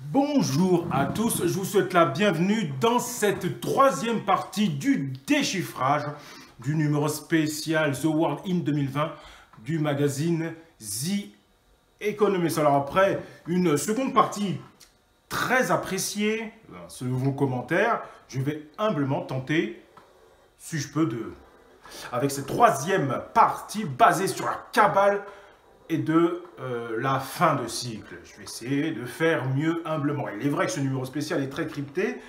Bonjour à tous, je vous souhaite la bienvenue dans cette troisième partie du déchiffrage du numéro spécial The World in 2020 du magazine The Economist. Alors après une seconde partie très appréciée, selon vos commentaires, je vais humblement tenter, si je peux, avec cette troisième partie basée sur la Kabbale et de la fin de cycle. Je vais essayer de faire mieux humblement. Il est vrai que ce numéro spécial est très crypté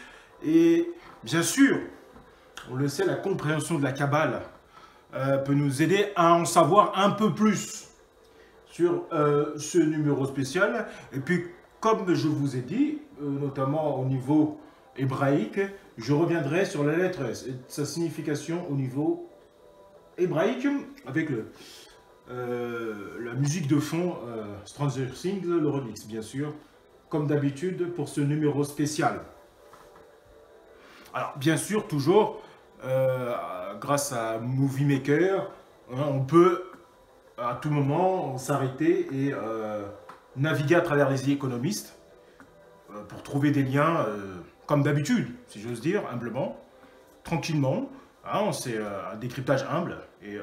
et bien sûr, on le sait, la compréhension de la Kabbale peut nous aider à en savoir un peu plus sur ce numéro spécial. Et puis, comme je vous ai dit, notamment au niveau hébraïque, je reviendrai sur la lettre S et sa signification au niveau hébraïque avec la musique de fond, Stranger Things, le remix, bien sûr, comme d'habitude pour ce numéro spécial. Alors, bien sûr, toujours, grâce à Movie Maker, hein, on peut à tout moment s'arrêter et naviguer à travers les économistes pour trouver des liens, comme d'habitude, si j'ose dire, humblement, tranquillement. Hein, c'est un décryptage humble et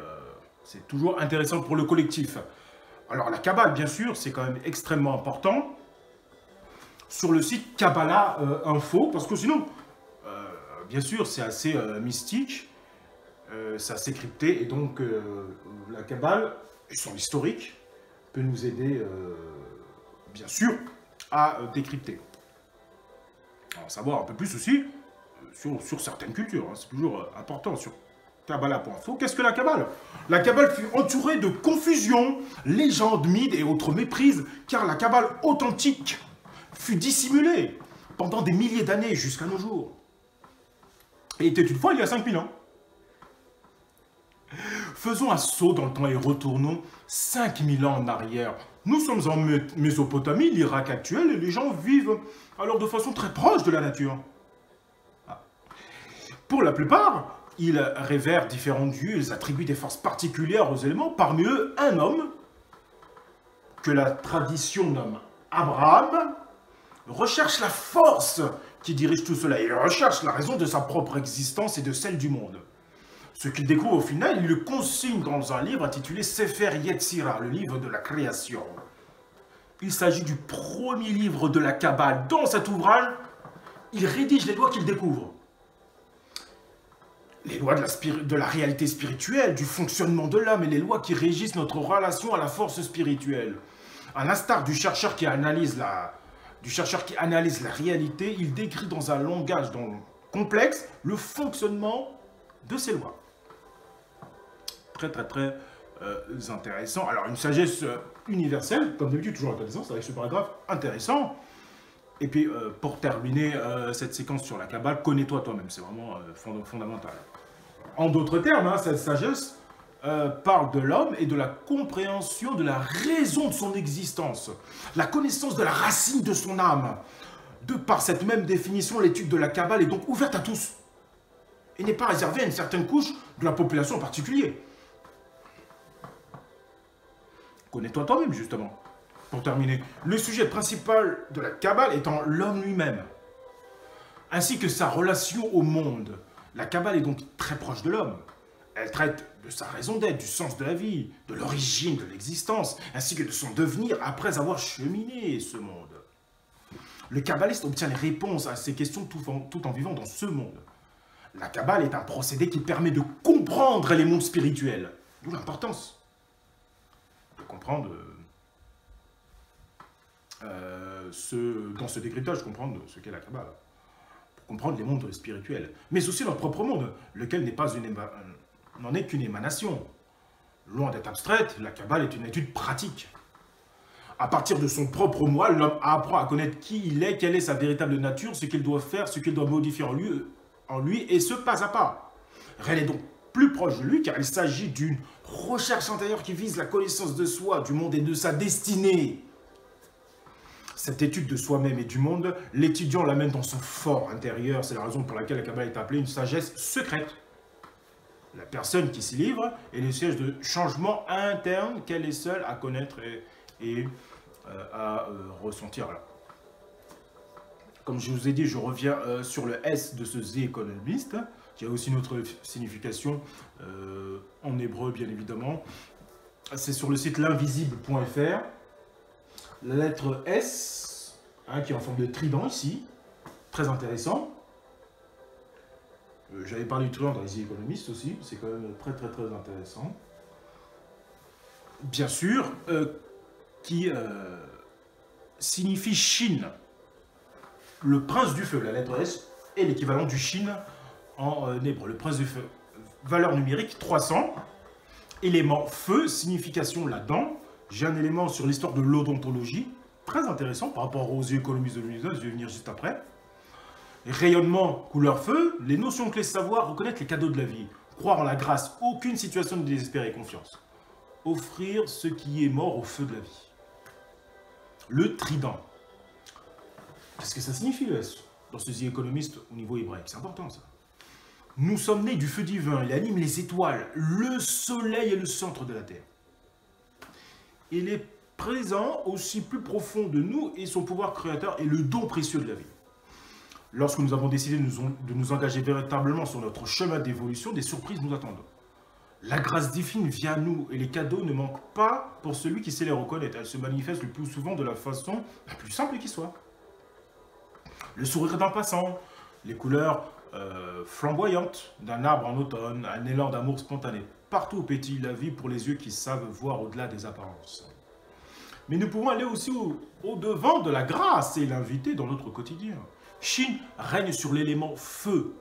c'est toujours intéressant pour le collectif. Alors la Kabbale, bien sûr, c'est quand même extrêmement important sur le site Kabbalah Info, parce que sinon, bien sûr, c'est assez mystique, c'est assez crypté, et donc la Kabbale, et son historique, peut nous aider, bien sûr, à décrypter. Alors, savoir un peu plus aussi sur certaines cultures, hein, c'est toujours important, sur Kabbalah.info. Qu'est-ce que la Kabbale? La Kabbale fut entourée de confusion, légendes, mythes et autres méprises, car la Kabbale authentique fut dissimulée pendant des milliers d'années jusqu'à nos jours. Et était une fois il y a 5000 ans. Faisons un saut dans le temps et retournons 5000 ans en arrière. Nous sommes en Mésopotamie, l'Irak actuel, et les gens vivent alors de façon très proche de la nature. Pour la plupart, ils révèrent différents dieux, ils attribuent des forces particulières aux éléments, parmi eux un homme, que la tradition nomme Abraham, recherche la force qui dirige tout cela, il recherche la raison de sa propre existence et de celle du monde. Ce qu'il découvre au final, il le consigne dans un livre intitulé Sefer Yetzirah, le livre de la création. Il s'agit du premier livre de la Kabbale. Dans cet ouvrage, il rédige les lois qu'il découvre. Les lois de la réalité spirituelle, du fonctionnement de l'âme et les lois qui régissent notre relation à la force spirituelle. À l'instar du chercheur qui analyse la réalité, il décrit dans un langage complexe le fonctionnement de ces lois. Très intéressant. Alors une sagesse universelle, comme d'habitude toujours la connaissance avec ce paragraphe intéressant. Et puis pour terminer cette séquence sur la Kabbale, connais-toi toi-même, c'est vraiment fondamental. En d'autres termes, hein, cette sagesse parle de l'homme et de la compréhension de la raison de son existence, la connaissance de la racine de son âme. De par cette même définition, l'étude de la Kabbale est donc ouverte à tous et n'est pas réservée à une certaine couche de la population en particulier. Connais-toi toi-même, justement. Pour terminer, le sujet principal de la Kabbale étant l'homme lui-même, ainsi que sa relation au monde. La Kabbale est donc très proche de l'homme. Elle traite de sa raison d'être, du sens de la vie, de l'origine de l'existence, ainsi que de son devenir après avoir cheminé ce monde. Le kabbaliste obtient les réponses à ces questions tout en vivant dans ce monde. La Kabbale est un procédé qui permet de comprendre les mondes spirituels, d'où l'importance de comprendre dans ce décryptage, comprendre ce qu'est la Kabbale, pour comprendre les mondes spirituels, mais aussi notre propre monde, lequel n'en est qu'une émanation. Loin d'être abstraite, la Kabbale est une étude pratique. À partir de son propre moi, l'homme apprend à connaître qui il est, quelle est sa véritable nature, ce qu'il doit faire, ce qu'il doit modifier en lui, et ce pas à pas. Rien n'est donc plus proche de lui, car il s'agit d'une recherche intérieure qui vise la connaissance de soi, du monde et de sa destinée. Cette étude de soi-même et du monde, l'étudiant l'amène dans son fort intérieur. C'est la raison pour laquelle la Kabbale est appelée une sagesse secrète. La personne qui s'y livre est le siège de changement interne qu'elle est seule à connaître et à ressentir. Là. comme je vous ai dit, je reviens sur le S de ce The Economist, qui a aussi une autre signification en hébreu, bien évidemment. C'est sur le site l'invisible.fr. La lettre S, hein, qui est en forme de trident ici, très intéressant. J'avais parlé du trident dans les The Economist aussi, c'est quand même très intéressant. Bien sûr, qui signifie Chine. Le prince du feu, la lettre S, est l'équivalent du Shin en hébreu. Le prince du feu, valeur numérique 300. Élément feu, signification là-dedans. J'ai un élément sur l'histoire de l'odontologie, très intéressant par rapport aux économistes de l'univers, je vais venir juste après. Rayonnement, couleur feu, les notions clés, savoir, reconnaître les cadeaux de la vie, croire en la grâce, aucune situation de désespérer et confiance. Offrir ce qui est mort au feu de la vie. Le trident. Qu'est-ce que ça signifie le S dans ce The Economist au niveau hébraïque? C'est important ça. Nous sommes nés du feu divin, il anime les étoiles, le soleil est le centre de la terre. Il est présent aussi plus profond de nous et son pouvoir créateur est le don précieux de la vie. Lorsque nous avons décidé de nous engager véritablement sur notre chemin d'évolution, des surprises nous attendent. La grâce divine vient à nous et les cadeaux ne manquent pas pour celui qui sait les reconnaître. Elles se manifestent le plus souvent de la façon la plus simple qui soit. Le sourire d'un passant, les couleurs flamboyantes d'un arbre en automne, un élan d'amour spontané. Partout pétille la vie pour les yeux qui savent voir au-delà des apparences. Mais nous pouvons aller aussi au-devant de la grâce et l'inviter dans notre quotidien. Shin règne sur l'élément feu.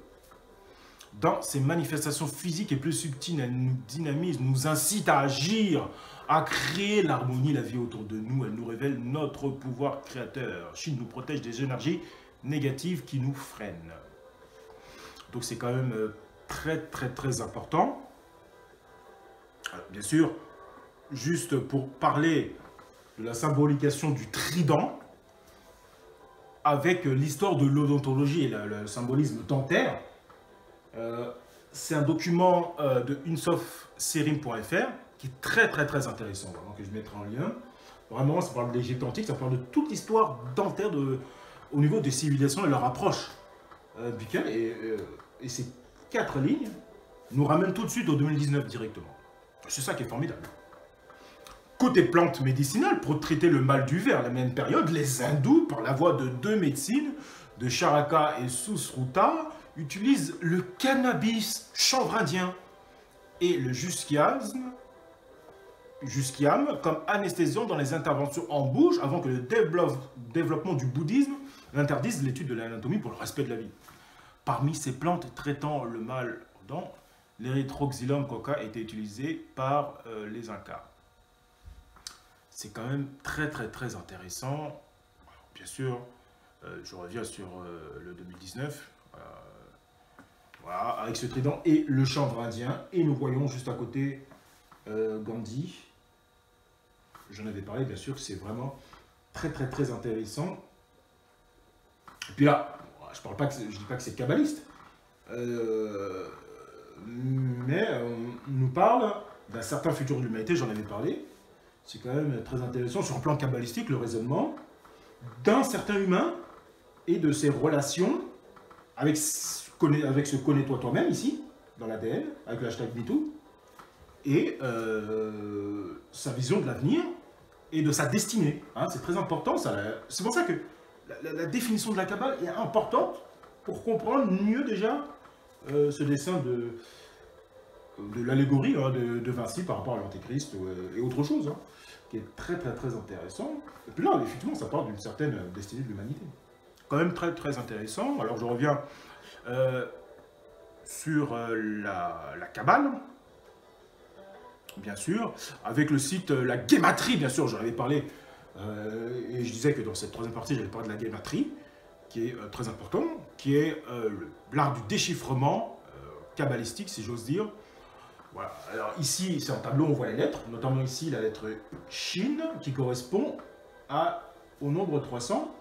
Dans ses manifestations physiques et plus subtiles, elle nous dynamise, nous incite à agir, à créer l'harmonie, la vie autour de nous. Elle nous révèle notre pouvoir créateur. Shin nous protège des énergies négatives qui nous freinent. Donc c'est quand même très important. Alors, bien sûr, juste pour parler de la symbolication du trident, avec l'histoire de l'odontologie et le symbolisme dentaire, c'est un document de unsofserim.fr qui est très intéressant, vraiment, que je mettrai en lien. Vraiment, ça parle de l'Égypte antique, ça parle de toute l'histoire dentaire au niveau des civilisations et leur approche buccale. Et ces 4 lignes nous ramènent tout de suite au 2019 directement. C'est ça qui est formidable. Côté plantes médicinales, pour traiter le mal du ver à la même période, les hindous, par la voie de 2 médecines, de Charaka et Susruta, utilisent le cannabis chanvre indien et le jusquiam comme anesthésiant dans les interventions en bouche avant que le développement du bouddhisme n'interdise l'étude de l'anatomie pour le respect de la vie. Parmi ces plantes traitant le mal aux dents, l'érythroxylum coca était utilisé par les Incas. C'est quand même très intéressant. Alors, bien sûr, je reviens sur le 2019. Voilà, avec ce trident et le chanvre indien. Et nous voyons juste à côté Gandhi. J'en avais parlé, bien sûr, c'est vraiment très intéressant. Et puis là, je ne dis pas que c'est kabbaliste, mais on nous parle d'un certain futur de l'humanité, j'en avais parlé. C'est quand même très intéressant sur un plan kabbalistique, le raisonnement d'un certain humain et de ses relations avec ce connais-toi toi-même ici, dans l'ADN, avec le hashtag MeToo, et sa vision de l'avenir et de sa destinée. Hein, c'est très important, c'est pour ça que la définition de la Kabbale est importante pour comprendre mieux déjà ce dessin de l'allégorie hein, de Vinci par rapport à l'Antéchrist et autre chose, hein, qui est très intéressant. Et puis là, effectivement, ça parle d'une certaine destinée de l'humanité. Quand même très intéressant. Alors je reviens sur la Kabbale, bien sûr, avec le site La Guématrie, bien sûr, j'en avais parlé, et je disais que dans cette troisième partie, j'avais parlé de la Guématrie, qui est très important, qui est l'art du déchiffrement kabbalistique, si j'ose dire. Voilà. Alors ici, c'est un tableau, on voit les lettres, notamment ici la lettre Shin, qui correspond au nombre 300.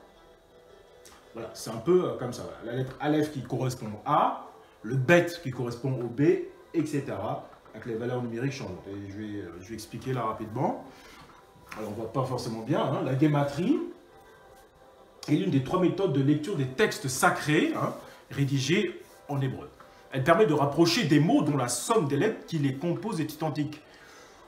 Voilà, c'est un peu comme ça. Voilà. La lettre Aleph qui correspond au A, le Bet qui correspond au B, etc. Avec les valeurs numériques changeantes. Et je vais expliquer là rapidement. Alors on ne voit pas forcément bien, hein, la guématrie. est l'une des 3 méthodes de lecture des textes sacrés, hein, rédigés en hébreu. Elle permet de rapprocher des mots dont la somme des lettres qui les composent est identique.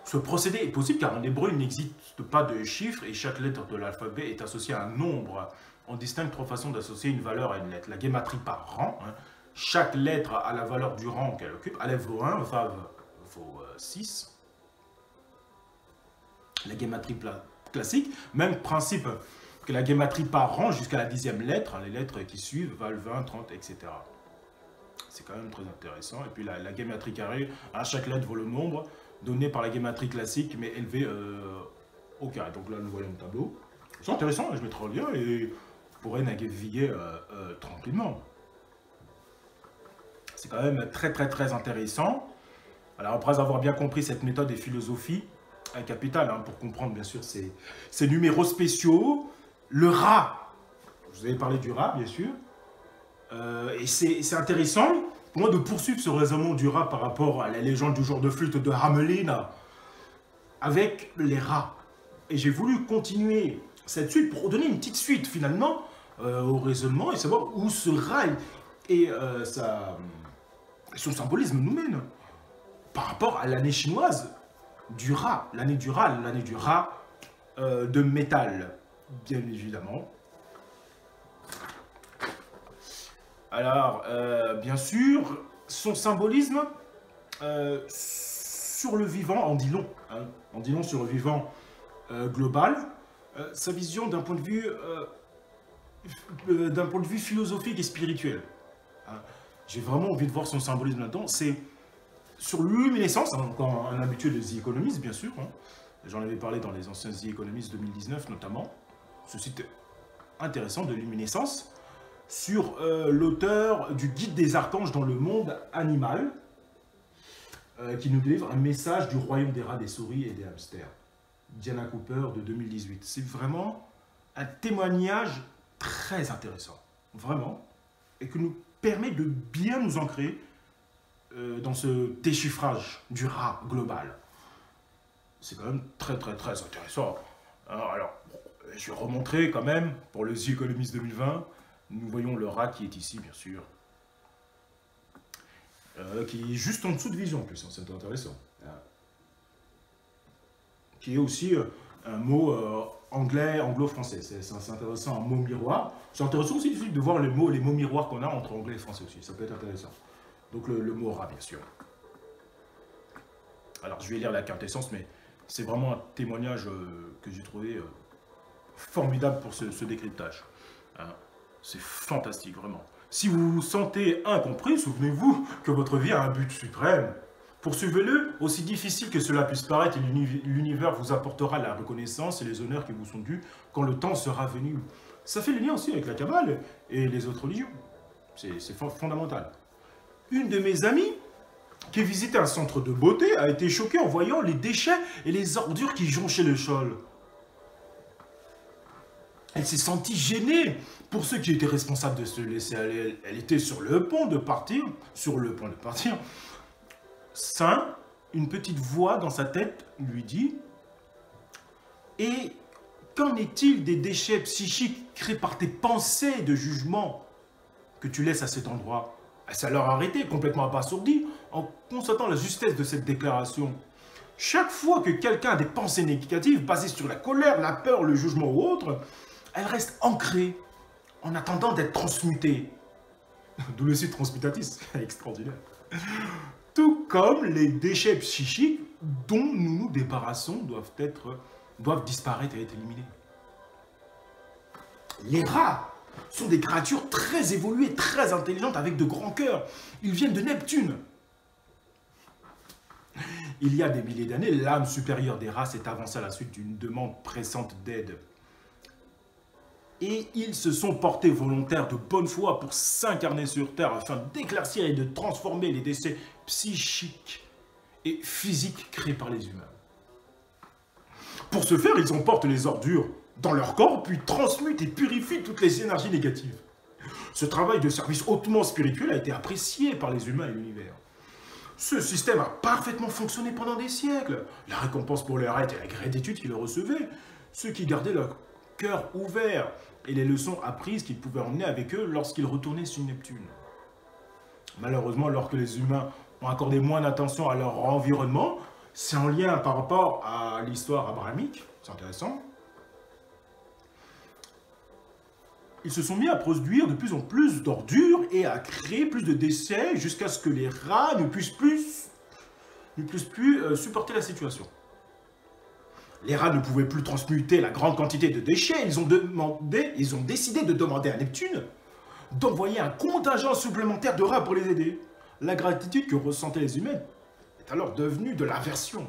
Ce procédé est possible car en hébreu, il n'existe pas de chiffres et chaque lettre de l'alphabet est associée à un nombre. On distingue 3 façons d'associer une valeur à une lettre. La guématrie par rang. Hein. Chaque lettre a la valeur du rang qu'elle occupe. Aleph vaut 1, Vav vaut 6. La guématrie classique, même principe que la guématrie par rang jusqu'à la 10e lettre, hein, les lettres qui suivent, valent 20, 30, etc. C'est quand même très intéressant. Et puis la guématrie carrée, hein, chaque lettre vaut le nombre donné par la guématrie classique, mais élevé au carré. Donc là, nous voyons le tableau. C'est intéressant, je mettrai le lien et vous pourrez naviguer tranquillement. C'est quand même très intéressant. Alors après avoir bien compris cette méthode et philosophie, capitale, hein, pour comprendre bien sûr ces numéros spéciaux, le Ra, vous avez parlé du Ra bien sûr, et c'est intéressant pour moi de poursuivre ce raisonnement du Ra par rapport à la légende du jour de flûte de Hamelin avec les rats. Et j'ai voulu continuer cette suite pour donner une petite suite finalement au raisonnement et savoir où ce Ra et son symbolisme nous mène par rapport à l'année chinoise du Ra, l'année du Ra de métal, bien évidemment. Alors, bien sûr, son symbolisme sur le vivant en dit long, hein, en dit long sur le vivant global. Sa vision d'un point de vue philosophique et spirituel. Hein. J'ai vraiment envie de voir son symbolisme là-dedans. C'est sur luminescence, hein, encore un habitué de The Economist, bien sûr. Hein. J'en avais parlé dans les anciens The Economist 2019 notamment. Ce site intéressant de luminescence sur l'auteur du Guide des archanges dans le monde animal, qui nous délivre un message du royaume des rats, des souris et des hamsters. Diana Cooper de 2018. C'est vraiment un témoignage très intéressant, vraiment, et qui nous permet de bien nous ancrer dans ce déchiffrage du rat global. C'est quand même très intéressant. Alors, je vais remontrer quand même, pour le The Economist 2020, nous voyons le rat qui est ici, bien sûr. Qui est juste en dessous de vision, en plus, hein, c'est intéressant. Qui est aussi un mot anglais, anglo-français. C'est intéressant, un mot miroir. C'est intéressant aussi de voir les mots miroirs qu'on a entre anglais et français aussi. Ça peut être intéressant. Donc le mot rat, bien sûr. Alors, je vais lire la quintessence, mais c'est vraiment un témoignage que j'ai trouvé formidable pour ce décryptage. Hein. C'est fantastique, vraiment. Si vous vous sentez incompris, souvenez-vous que votre vie a un but suprême. Poursuivez-le, aussi difficile que cela puisse paraître, et l'univers vous apportera la reconnaissance et les honneurs qui vous sont dus quand le temps sera venu. Ça fait le lien aussi avec la Kabbale et les autres religions. C'est fondamental. Une de mes amies, qui visitait un centre de beauté, a été choquée en voyant les déchets et les ordures qui jonchaient le sol. Elle s'est sentie gênée pour ceux qui étaient responsables de se laisser aller. Elle était sur le point de partir. Saint, une petite voix dans sa tête lui dit « Et qu'en est-il des déchets psychiques créés par tes pensées de jugement que tu laisses à cet endroit ?» Elle s'est alors arrêtée, complètement abasourdie, en constatant la justesse de cette déclaration. Chaque fois que quelqu'un a des pensées négatives basées sur la colère, la peur, le jugement ou autre, elle reste ancrée en attendant d'être transmutée. D'où le site transmutatis, extraordinaire. Tout comme les déchets psychiques dont nous nous débarrassons doivent disparaître et être éliminés. Les rats sont des créatures très évoluées, très intelligentes, avec de grands cœurs. Ils viennent de Neptune. Il y a des milliers d'années, l'âme supérieure des rats s'est avancée à la suite d'une demande pressante d'aide. Et ils se sont portés volontaires de bonne foi pour s'incarner sur Terre afin d'éclaircir et de transformer les décès psychiques et physiques créés par les humains. Pour ce faire, ils emportent les ordures dans leur corps, puis transmutent et purifient toutes les énergies négatives. Ce travail de service hautement spirituel a été apprécié par les humains et l'univers. Ce système a parfaitement fonctionné pendant des siècles. La récompense pour leur aide et la gratitude qu'ils recevaient, ceux qui gardaient leur cœur ouvert et les leçons apprises qu'ils pouvaient emmener avec eux lorsqu'ils retournaient sur Neptune. Malheureusement, alors que les humains ont accordé moins d'attention à leur environnement, c'est en lien par rapport à l'histoire abrahamique, c'est intéressant. Ils se sont mis à produire de plus en plus d'ordures et à créer plus de déchets jusqu'à ce que les rats ne puissent plus supporter la situation. Les rats ne pouvaient plus transmuter la grande quantité de déchets. Ils ont décidé de demander à Neptune d'envoyer un contingent supplémentaire de rats pour les aider. La gratitude que ressentaient les humains est alors devenue de l'aversion.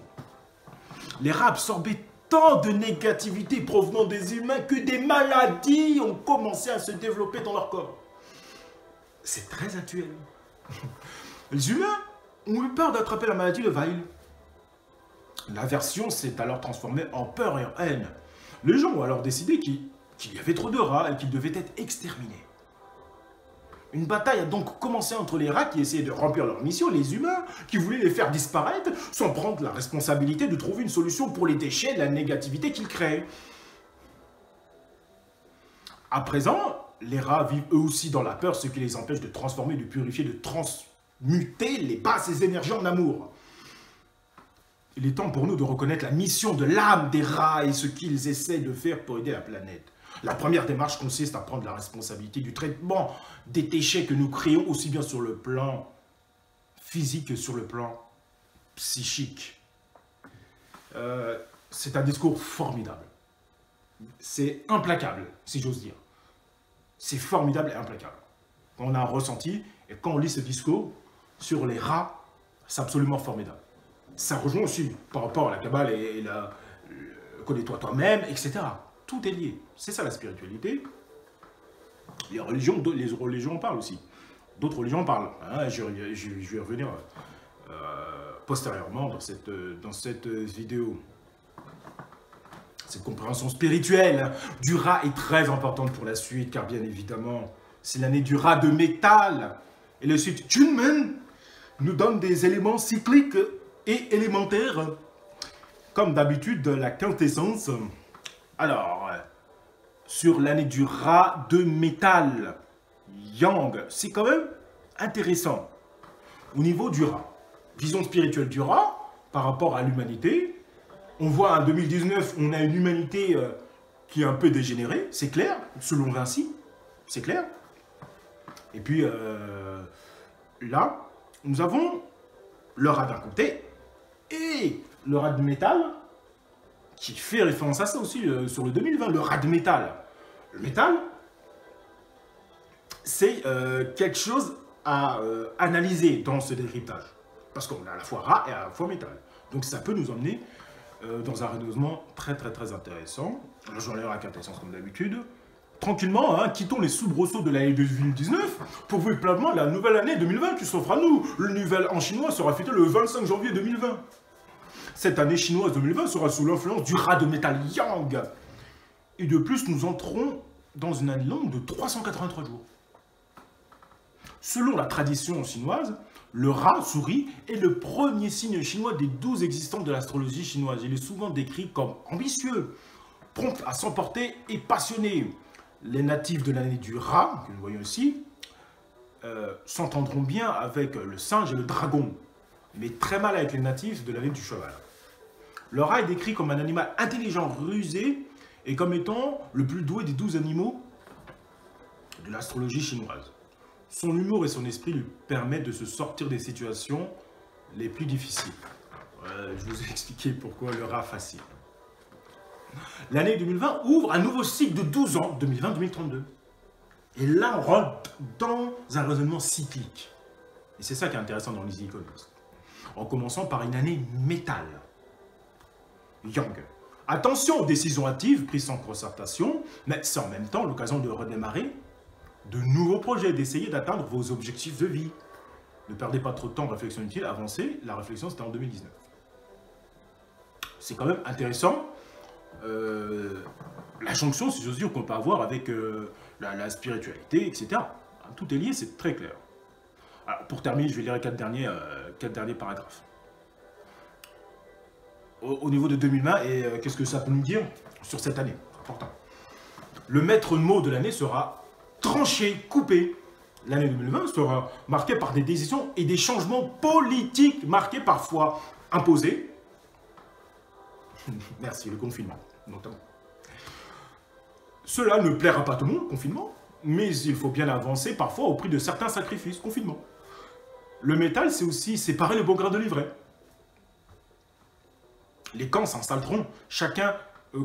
Les rats absorbaient tant de négativité provenant des humains que des maladies ont commencé à se développer dans leur corps. C'est très actuel. Les humains ont eu peur d'attraper la maladie de Weil. L'aversion s'est alors transformée en peur et en haine. Les gens ont alors décidé qu'il y avait trop de rats et qu'ils devaient être exterminés. Une bataille a donc commencé entre les rats qui essayaient de remplir leur mission et les humains qui voulaient les faire disparaître sans prendre la responsabilité de trouver une solution pour les déchets et la négativité qu'ils créent. À présent, les rats vivent eux aussi dans la peur, ce qui les empêche de transformer, de purifier, de transmuter les basses énergies en amour. Il est temps pour nous de reconnaître la mission de l'âme des rats et ce qu'ils essaient de faire pour aider la planète. La première démarche consiste à prendre la responsabilité du traitement des déchets que nous créons aussi bien sur le plan physique que sur le plan psychique. C'est un discours formidable. C'est implacable, si j'ose dire. C'est formidable et implacable. On a un ressenti, et quand on lit ce discours sur les rats, c'est absolument formidable. Ça rejoint aussi par rapport à la Kabbale et la connais-toi toi-même, etc. Tout est lié. C'est ça la spiritualité. Les religions en parlent aussi. D'autres religions en parlent. Hein, je vais y revenir postérieurement dans cette vidéo. Cette compréhension spirituelle du rat est très importante pour la suite, car bien évidemment, c'est l'année du rat de métal. Et le site Junmen nous donne des éléments cycliques et élémentaires, comme d'habitude la quintessence. Alors, sur l'année du rat de métal, Yang, c'est quand même intéressant. Au niveau du rat, vision spirituelle du rat, par rapport à l'humanité, on voit en 2019, on a une humanité qui est un peu dégénérée, c'est clair, selon Vinci, c'est clair. Et puis, là, nous avons le rat d'un côté, et le rat de métal, qui fait référence à ça aussi sur le 2020, le rat de métal. Le métal, c'est quelque chose à analyser dans ce décryptage. Parce qu'on a à la fois rat et à la fois métal. Donc ça peut nous emmener dans un raisonnement très intéressant. Alors j'enlève la quintessence comme d'habitude. Tranquillement, hein, quittons les soubresauts de l'année 2019 pour voir pleinement la nouvelle année 2020 qui s'offre à nous. Le nouvel an chinois sera fêté le 25 janvier 2020. Cette année chinoise 2020 sera sous l'influence du rat de métal Yang. Et de plus, nous entrons dans une année longue de 383 jours. Selon la tradition chinoise, le rat souris est le premier signe chinois des 12 existants de l'astrologie chinoise. Il est souvent décrit comme ambitieux, prompt à s'emporter et passionné. Les natifs de l'année du rat, que nous voyons ici, s'entendront bien avec le singe et le dragon, mais très mal avec les natifs de l'année du cheval. Le rat est décrit comme un animal intelligent, rusé, et comme étant le plus doué des 12 animaux de l'astrologie chinoise. Son humour et son esprit lui permettent de se sortir des situations les plus difficiles. Je vous ai expliqué pourquoi le rat facile. L'année 2020 ouvre un nouveau cycle de 12 ans, 2020-2032. Et là, on rentre dans un raisonnement cyclique. Et c'est ça qui est intéressant dans les Economist. En commençant par une année métal. Yang. Attention aux décisions hâtives prises sans concertation, mais c'est en même temps l'occasion de redémarrer de nouveaux projets, d'essayer d'atteindre vos objectifs de vie. Ne perdez pas trop de temps en réflexion utile, avancez. La réflexion, c'était en 2019. C'est quand même intéressant. La jonction, si j'ose dire, qu'on peut avoir avec la spiritualité, etc. Tout est lié, c'est très clair. Alors, pour terminer, je vais lire les quatre derniers paragraphes. Au niveau de 2020, et qu'est-ce que ça peut nous dire sur cette année? C'est important. Le maître mot de l'année sera tranché, coupé. L'année 2020 sera marquée par des décisions et des changements politiques marqués parfois imposés. Merci, le confinement, notamment. Cela ne plaira pas à tout le monde, confinement, mais il faut bien avancer parfois au prix de certains sacrifices, confinement. Le métal, c'est aussi séparer le bon grain de l'ivraie. Les camps s'installeront, chacun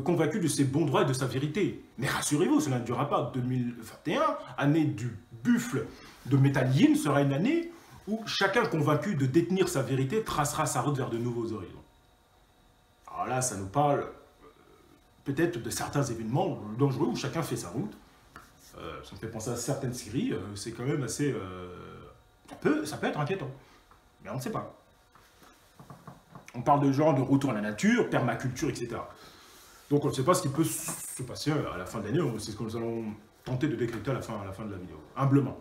convaincu de ses bons droits et de sa vérité. Mais rassurez-vous, cela ne durera pas. 2021, année du buffle de Metal Yin, sera une année où chacun convaincu de détenir sa vérité tracera sa route vers de nouveaux horizons. Alors là, ça nous parle peut-être de certains événements dangereux où chacun fait sa route. Ça me fait penser à certaines séries, c'est quand même assez... ça peut être inquiétant, mais on ne sait pas. On parle de genre de retour à la nature, permaculture, etc. Donc on ne sait pas ce qui peut se passer à la fin de l'année, c'est ce que nous allons tenter de décrypter à la fin de la vidéo, humblement.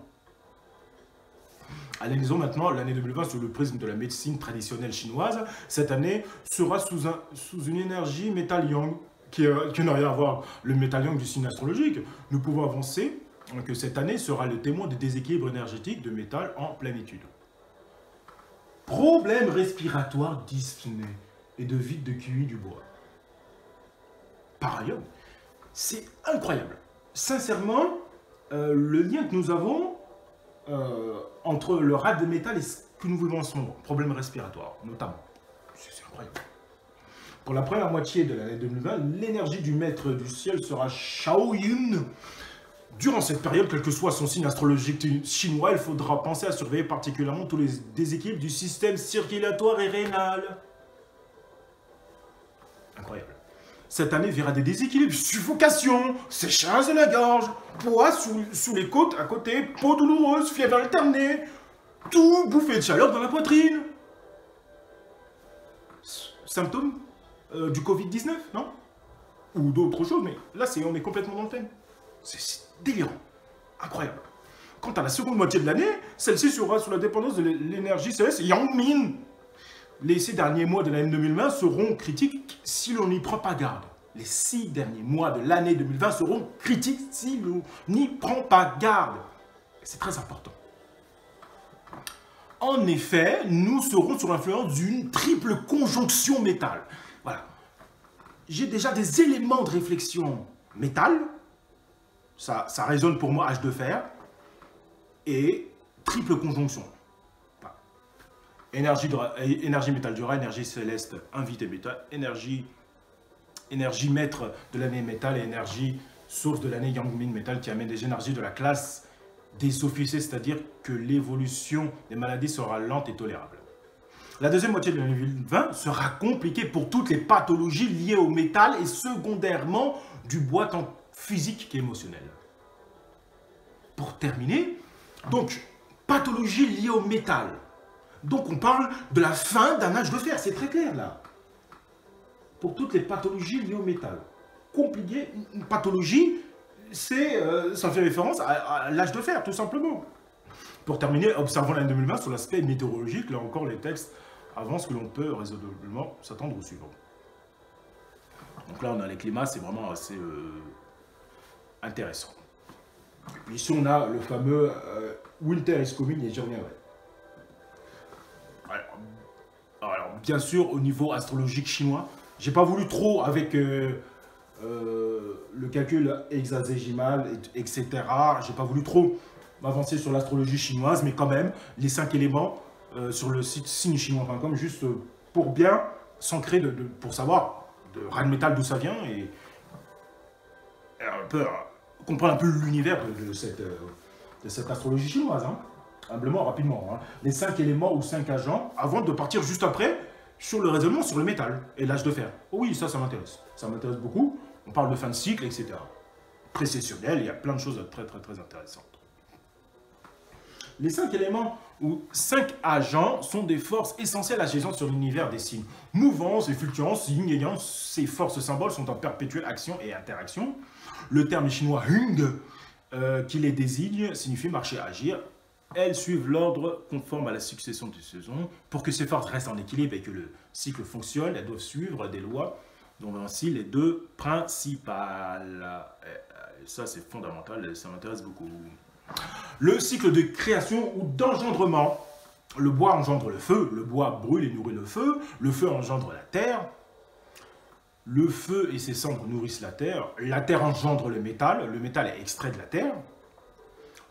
Analysons maintenant l'année 2020 sous le prisme de la médecine traditionnelle chinoise. Cette année sera sous une énergie métal yang, qui n'a rien à voir le métal yang du signe astrologique. Nous pouvons avancer que cette année sera le témoin des déséquilibres énergétiques de métal en plénitude. Problème respiratoire dyspnée et de vide de QI du bois. Par ailleurs, c'est incroyable. Sincèrement, le lien que nous avons entre le rade de métal et ce que nous vivons en ce moment, problème respiratoire notamment, c'est incroyable. Pour la première moitié de l'année 2020, l'énergie du maître du ciel sera Shaoyin. Durant cette période, quel que soit son signe astrologique chinois, il faudra penser à surveiller particulièrement tous les déséquilibres du système circulatoire et rénal. Incroyable. Cette année verra des déséquilibres, suffocation, séchage de la gorge, poids sous les côtes à côté, peau douloureuse, fièvre alternée, tout bouffé de chaleur dans la poitrine. Symptômes du Covid-19, non? Ou d'autres choses, mais là, on est complètement dans le thème. C'est délirant, incroyable. Quant à la seconde moitié de l'année, celle-ci sera sous la dépendance de l'énergie céleste Yangmin. Les 6 derniers mois de l'année 2020 seront critiques si l'on n'y prend pas garde. Les 6 derniers mois de l'année 2020 seront critiques si l'on n'y prend pas garde. C'est très important. En effet, nous serons sous l'influence d'une triple conjonction métal. Voilà. J'ai déjà des éléments de réflexion métal. Ça résonne pour moi H de fer. Et triple conjonction. Énergie métal du rat, énergie céleste invité métal, énergie maître de l'année métal et énergie source de l'année Yangmin métal qui amène des énergies de la classe des officiers, c'est-à-dire que l'évolution des maladies sera lente et tolérable. La deuxième moitié de l'année 2020 sera compliquée pour toutes les pathologies liées au métal et secondairement du bois tant physique qu'émotionnel. Pour terminer, donc, pathologie liée au métal. Donc on parle de la fin d'un âge de fer, c'est très clair là. Pour toutes les pathologies liées au métal. Compliqué, une pathologie, ça fait référence à l'âge de fer, tout simplement. Pour terminer, observons l'année 2020 sur l'aspect météorologique, là encore les textes avancent que l'on peut raisonnablement s'attendre au suivant. Donc là on a les climats, c'est vraiment assez intéressant. Et puis ici on a le fameux Winter is coming et j'y reviendrai. Alors, bien sûr, au niveau astrologique chinois, j'ai pas voulu trop avec le calcul hexadécimal, etc. J'ai pas voulu trop m'avancer sur l'astrologie chinoise, mais quand même, les 5 éléments sur le site signechinois.com, juste pour bien s'ancrer, pour savoir de Rad Metal d'où ça vient et comprendre un peu l'univers de cette astrologie chinoise. Hein. Humblement, rapidement. Hein. Les 5 éléments ou 5 agents, avant de partir juste après sur le raisonnement sur le métal et l'âge de fer. Oh oui, ça m'intéresse. Ça m'intéresse beaucoup. On parle de fin de cycle, etc. Précessionnel, il y a plein de choses très intéressantes. Les 5 éléments ou 5 agents sont des forces essentielles agissant sur l'univers des signes. Mouvance et fluctuance, yin et yang, ces forces symboles sont en perpétuelle action et interaction. Le terme chinois hung, qui les désigne, signifie marcher, agir. Elles suivent l'ordre conforme à la succession des saisons. Pour que ces forces restent en équilibre et que le cycle fonctionne, elles doivent suivre des lois Donc ainsi les deux principales. Et ça c'est fondamental, ça m'intéresse beaucoup. Le cycle de création ou d'engendrement. Le bois engendre le feu, le bois brûle et nourrit le feu engendre la terre. Le feu et ses cendres nourrissent la terre engendre le métal est extrait de la terre.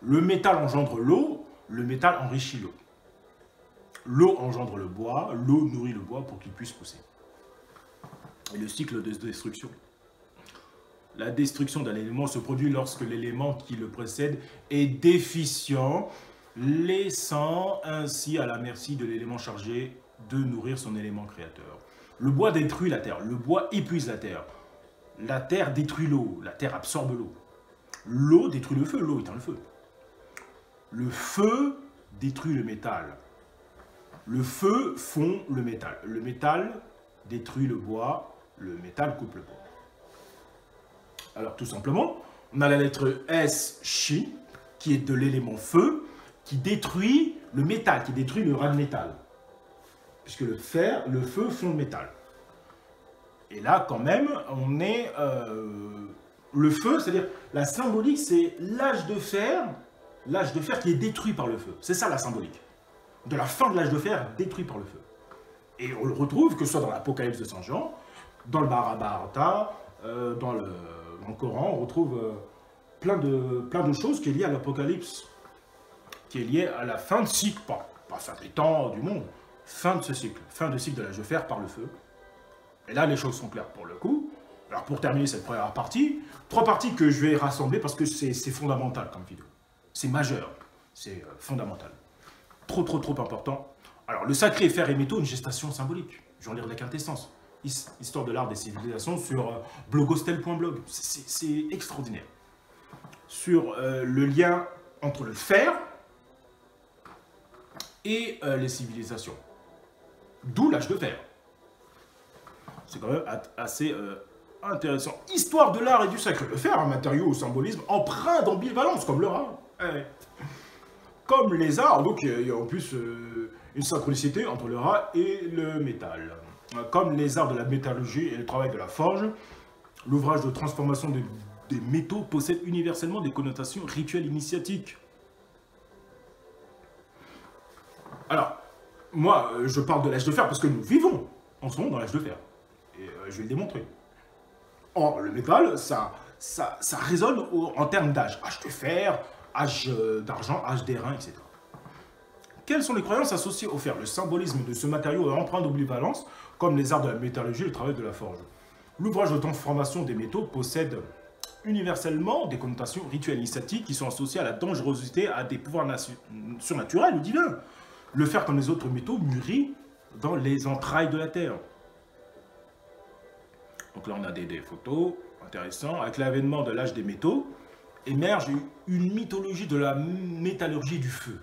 Le métal engendre l'eau, le métal enrichit l'eau. L'eau engendre le bois, l'eau nourrit le bois pour qu'il puisse pousser. Et le cycle de destruction. La destruction d'un élément se produit lorsque l'élément qui le précède est déficient, laissant ainsi à la merci de l'élément chargé de nourrir son élément créateur. Le bois détruit la terre, le bois épuise la terre. La terre détruit l'eau, la terre absorbe l'eau. L'eau détruit le feu, l'eau éteint le feu. Le feu détruit le métal. Le feu fond le métal détruit le bois, le métal coupe le bois. Alors tout simplement, on a la lettre S, Chi, qui est de l'élément feu, qui détruit le métal, qui détruit le ras de métal. Puisque le feu fond le métal. Et là, quand même, on est... le feu, c'est-à-dire, la symbolique, c'est l'âge de fer qui est détruit par le feu. C'est ça la symbolique. De la fin de l'âge de fer détruit par le feu. Et on le retrouve, que ce soit dans l'Apocalypse de Saint Jean, dans le Mahabharata, dans le Coran, on retrouve plein de choses qui est liée à l'Apocalypse, qui est liée à la fin de cycle, pas fin des temps du monde, fin de ce cycle, fin de cycle de l'âge de fer par le feu. Et là, les choses sont claires pour le coup. Alors pour terminer cette première partie, 3 parties que je vais rassembler parce que c'est fondamental comme vidéo. C'est majeur, c'est fondamental. Trop important. Alors le sacré fer et métaux, une gestation symbolique. Je vais en lire la quintessence. Histoire de l'art des civilisations sur blogostel.blog. C'est extraordinaire. Sur le lien entre le fer et les civilisations. D'où l'âge de fer. C'est quand même assez intéressant. Histoire de l'art et du sacré. Le fer, un matériau au symbolisme empreint d'ambivalence, comme le rat. Comme les arts, donc il y a en plus une synchronicité entre le rat et le métal. Comme les arts de la métallurgie et le travail de la forge, l'ouvrage de transformation des métaux possède universellement des connotations rituelles initiatiques. Alors, moi, je parle de l'âge de fer parce que nous vivons en ce moment dans l'âge de fer. Et je vais le démontrer. Or, le métal, ça résonne en termes d'âge. Âge de fer, âge d'argent, âge d'airain, etc. Quelles sont les croyances associées au fer? Le symbolisme de ce matériau est empreint d'ambivalence, comme les arts de la métallurgie et le travail de la forge. L'ouvrage de transformation des métaux possède universellement des connotations rituelles initiatiques qui sont associées à la dangerosité, à des pouvoirs surnaturels ou divins. Le fer, comme les autres métaux, mûrit dans les entrailles de la terre. Donc là, on a des photos intéressantes. Avec l'avènement de l'âge des métaux, émerge une mythologie de la métallurgie du feu.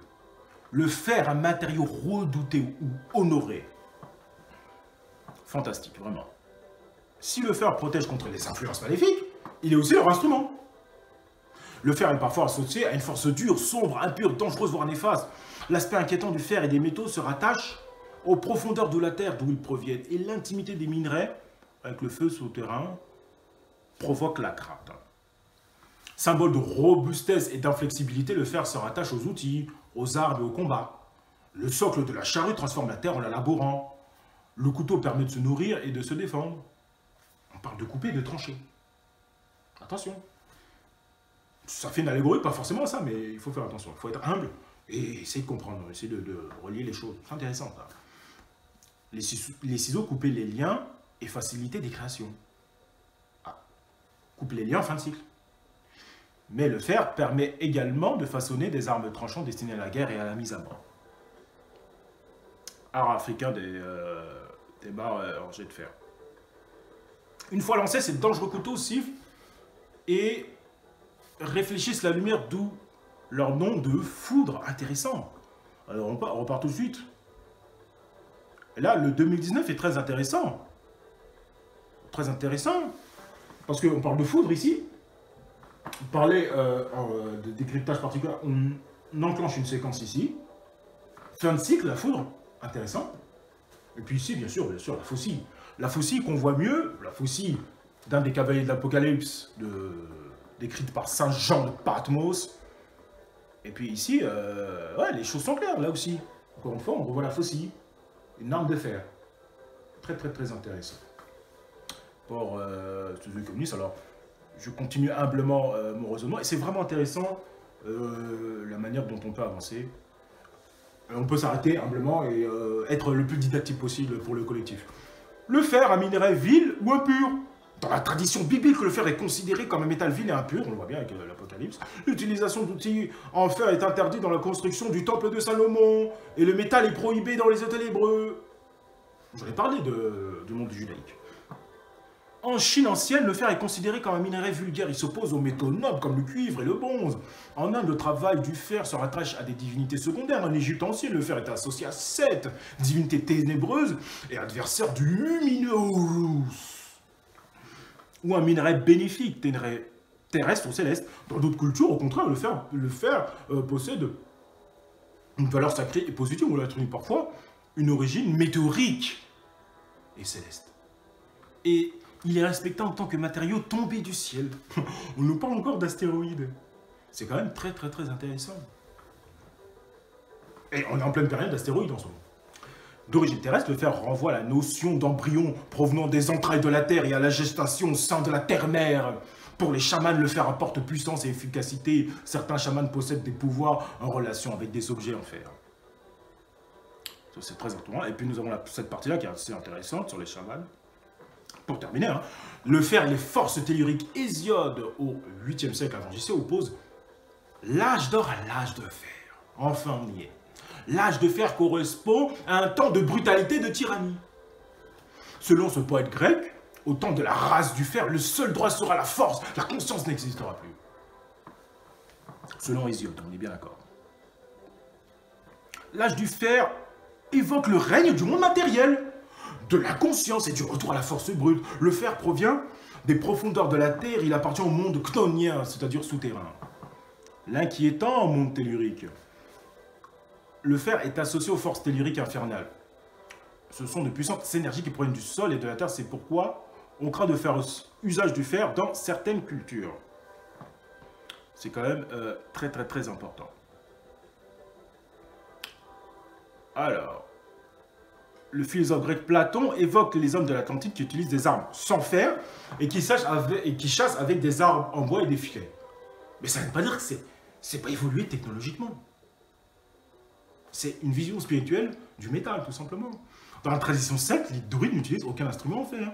Le fer, un matériau redouté ou honoré. Fantastique, vraiment. Si le fer protège contre les influences maléfiques, il est aussi leur instrument. Le fer est parfois associé à une force dure, sombre, impure, dangereuse, voire néfaste. L'aspect inquiétant du fer et des métaux se rattache aux profondeurs de la terre d'où ils proviennent. Et l'intimité des minerais, avec le feu souterrain, provoque la crainte. Symbole de robustesse et d'inflexibilité, le fer se rattache aux outils, aux armes et au combat. Le socle de la charrue transforme la terre en la labourant. Le couteau permet de se nourrir et de se défendre. On parle de couper et de trancher. Attention. Ça fait une allégorie, pas forcément ça, mais il faut faire attention. Il faut être humble et essayer de comprendre, essayer de relier les choses. C'est intéressant, ça. Les ciseaux coupaient les liens et facilitaient des créations. Couper les liens, fin de cycle. Mais le fer permet également de façonner des armes tranchantes destinées à la guerre et à la mise à mort. Art africain des barres en jet de fer. Une fois lancés, ces dangereux couteaux sifflent et réfléchissent la lumière, d'où leur nom de foudre. Intéressant. Alors on repart tout de suite. Et là, le 2019 est très intéressant. Très intéressant. Parce qu'on parle de foudre ici. On parlait de décryptage particulier. On enclenche une séquence ici. Fin de cycle, la foudre. Intéressant. Et puis ici, bien sûr, la faucille. La faucille qu'on voit mieux, la faucille d'un des cavaliers de l'Apocalypse, décrite par Saint Jean de Patmos. Et puis ici, ouais, les choses sont claires, là aussi. Encore une fois, on revoit la faucille, une arme de fer. Très, très, très intéressant. Pour les communistes, alors, je continue humblement mon raisonnement, et c'est vraiment intéressant la manière dont on peut avancer. On peut s'arrêter humblement et être le plus didactique possible pour le collectif. Le fer, un minerai vil ou impur. Dans la tradition biblique, le fer est considéré comme un métal vil et impur, on le voit bien avec l'Apocalypse. L'utilisation d'outils en fer est interdite dans la construction du temple de Salomon, et le métal est prohibé dans les hôtels hébreux. J'en ai parlé du monde judaïque. En Chine ancienne, le fer est considéré comme un minerai vulgaire. Il s'oppose aux métaux nobles comme le cuivre et le bronze. En Inde, le travail du fer se rattache à des divinités secondaires. En Égypte ancienne, le fer est associé à 7 divinités ténébreuses et adversaires du lumineux Horus. Ou un minerai bénéfique, terrestre ou céleste. Dans d'autres cultures, au contraire, le fer possède une valeur sacrée et positive. On l'attribue parfois une origine météorique et céleste. Et il est respecté en tant que matériau tombé du ciel. On nous parle encore d'astéroïdes. C'est quand même très très très intéressant. Et on est en pleine période d'astéroïdes en ce moment. D'origine terrestre, le fer renvoie à la notion d'embryon provenant des entrailles de la Terre et à la gestation au sein de la Terre-Mère. Pour les chamans, le fer apporte puissance et efficacité. Certains chamans possèdent des pouvoirs en relation avec des objets en fer. Ça, c'est très important. Et puis nous avons cette partie-là qui est assez intéressante sur les chamans. Pour terminer, hein, le fer et les forces telluriques Hésiode au 8e siècle avant JC opposent l'âge d'or à l'âge de fer. Enfin, on y est. L'âge de fer correspond à un temps de brutalité et de tyrannie. Selon ce poète grec, au temps de la race du fer, le seul droit sera la force, la conscience n'existera plus. Selon Hésiode, on est bien d'accord. L'âge du fer évoque le règne du monde matériel, de la conscience et du retour à la force brute. Le fer provient des profondeurs de la Terre, il appartient au monde chtonien, c'est-à-dire souterrain. L'inquiétant monde tellurique. Le fer est associé aux forces telluriques infernales. Ce sont de puissantes énergies qui proviennent du sol et de la terre, c'est pourquoi on craint de faire usage du fer dans certaines cultures. C'est quand même très très très important. Alors, le philosophe grec Platon évoque les hommes de l'Atlantique qui utilisent des armes sans fer et qui chassent avec des armes en bois et des filets. Mais ça ne veut pas dire que c'est pas évolué technologiquement. C'est une vision spirituelle du métal, tout simplement. Dans la tradition celte, les druides n'utilisent aucun instrument en fer.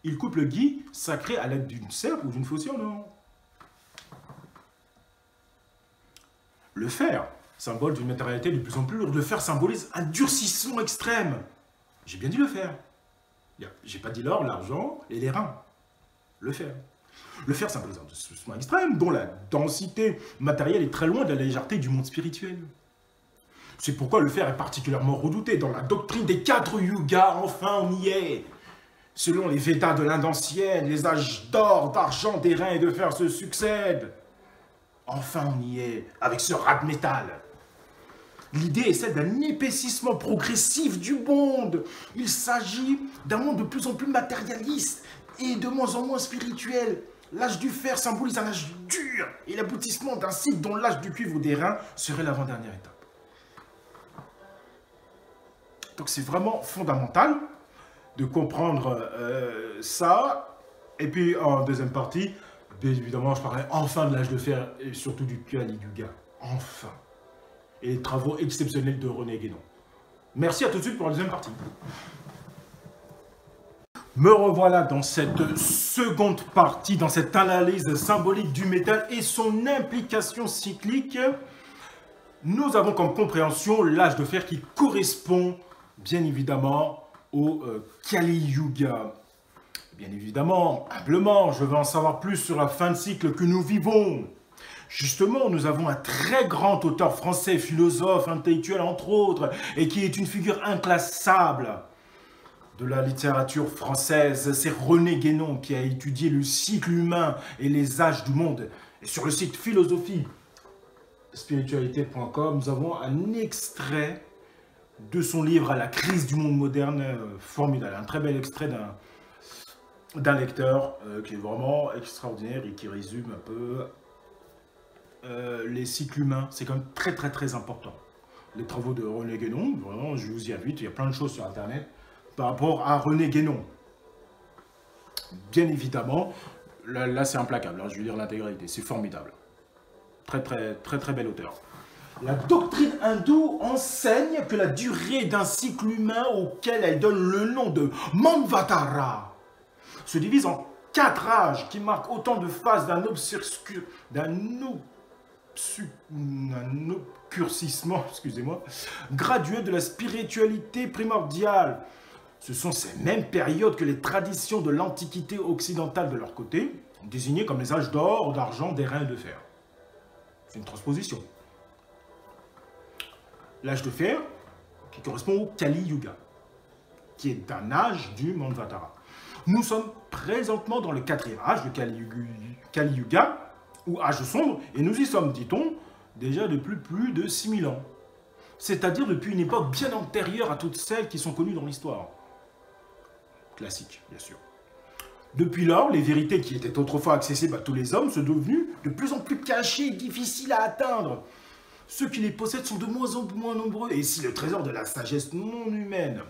Ils coupent le gui sacré à l'aide d'une serpe ou d'une faucille en or. Le fer, symbole d'une matérialité de plus en plus lourde. Le fer symbolise un durcissement extrême. J'ai bien dit le fer. J'ai pas dit l'or, l'argent et les reins. Le fer. Le fer symbolise un durcissement extrême dont la densité matérielle est très loin de la légèreté du monde spirituel. C'est pourquoi le fer est particulièrement redouté dans la doctrine des 4 yugas. Enfin, on y est. Selon les Védas de l'Inde ancienne, les âges d'or, d'argent, d'airain et de fer se succèdent. Enfin, on y est, avec ce rat de métal. L'idée est celle d'un épaississement progressif du monde. Il s'agit d'un monde de plus en plus matérialiste et de moins en moins spirituel. L'âge du fer symbolise un âge dur et l'aboutissement d'un cycle dont l'âge du cuivre ou des reins serait l'avant-dernière étape. Donc c'est vraiment fondamental de comprendre ça. Et puis en deuxième partie, bien évidemment, je parlerai enfin de l'âge de fer et surtout du Kali Yuga. Enfin. Et les travaux exceptionnels de René Guénon. Merci, à tout de suite pour la deuxième partie. Me revoilà dans cette seconde partie, dans cette analyse symbolique du métal et son implication cyclique. Nous avons comme compréhension l'âge de fer qui correspond bien évidemment au Kali Yuga. Bien évidemment, humblement, je veux en savoir plus sur la fin de cycle que nous vivons. Justement, nous avons un très grand auteur français, philosophe, intellectuel entre autres, et qui est une figure inclassable de la littérature française. C'est René Guénon qui a étudié le cycle humain et les âges du monde. Et sur le site philosophie spiritualité.com, nous avons un extrait de son livre « À la crise du monde moderne », formidable. Un très bel extrait d'un lecteur qui est vraiment extraordinaire et qui résume un peu les cycles humains. C'est quand même très très très important. Les travaux de René Guénon, vraiment, je vous y invite, il y a plein de choses sur Internet par rapport à René Guénon. Bien évidemment, là c'est implacable, hein, je vais lire l'intégralité, c'est formidable. Très très très très bel auteur. La doctrine hindoue enseigne que la durée d'un cycle humain auquel elle donne le nom de Manvatara se divise en 4 âges qui marquent autant de phases d'un obscurcissement, excusez-moi, graduel de la spiritualité primordiale. Ce sont ces mêmes périodes que les traditions de l'Antiquité occidentale de leur côté, désignées comme les âges d'or, d'argent, d'airain et de fer. C'est une transposition. L'âge de fer, qui correspond au Kali Yuga, qui est un âge du Manvatara. Nous sommes présentement dans le 4e âge, le Kali Yuga, ou âge sombre, et nous y sommes, dit-on, déjà depuis plus de 6000 ans. C'est-à-dire depuis une époque bien antérieure à toutes celles qui sont connues dans l'histoire. Classique, bien sûr. Depuis lors, les vérités qui étaient autrefois accessibles à tous les hommes sont devenues de plus en plus cachées et difficiles à atteindre. Ceux qui les possèdent sont de moins en moins nombreux, et si le trésor de la sagesse non humaine,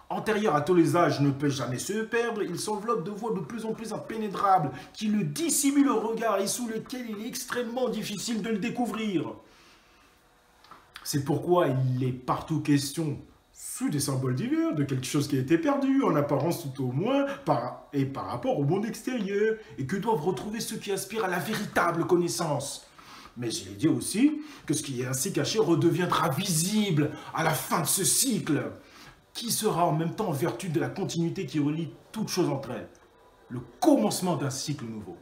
antérieur à tous les âges, ne peut jamais se perdre, il s'enveloppe de voies de plus en plus impénétrables, qui le dissimulent au regard et sous lesquelles il est extrêmement difficile de le découvrir. C'est pourquoi il est partout question, sous des symboles divers, de quelque chose qui a été perdu, en apparence tout au moins, par rapport au monde extérieur, et que doivent retrouver ceux qui aspirent à la véritable connaissance. Mais il est dit aussi que ce qui est ainsi caché redeviendra visible à la fin de ce cycle, qui sera en même temps en vertu de la continuité qui relie toutes choses entre elles, le commencement d'un cycle nouveau.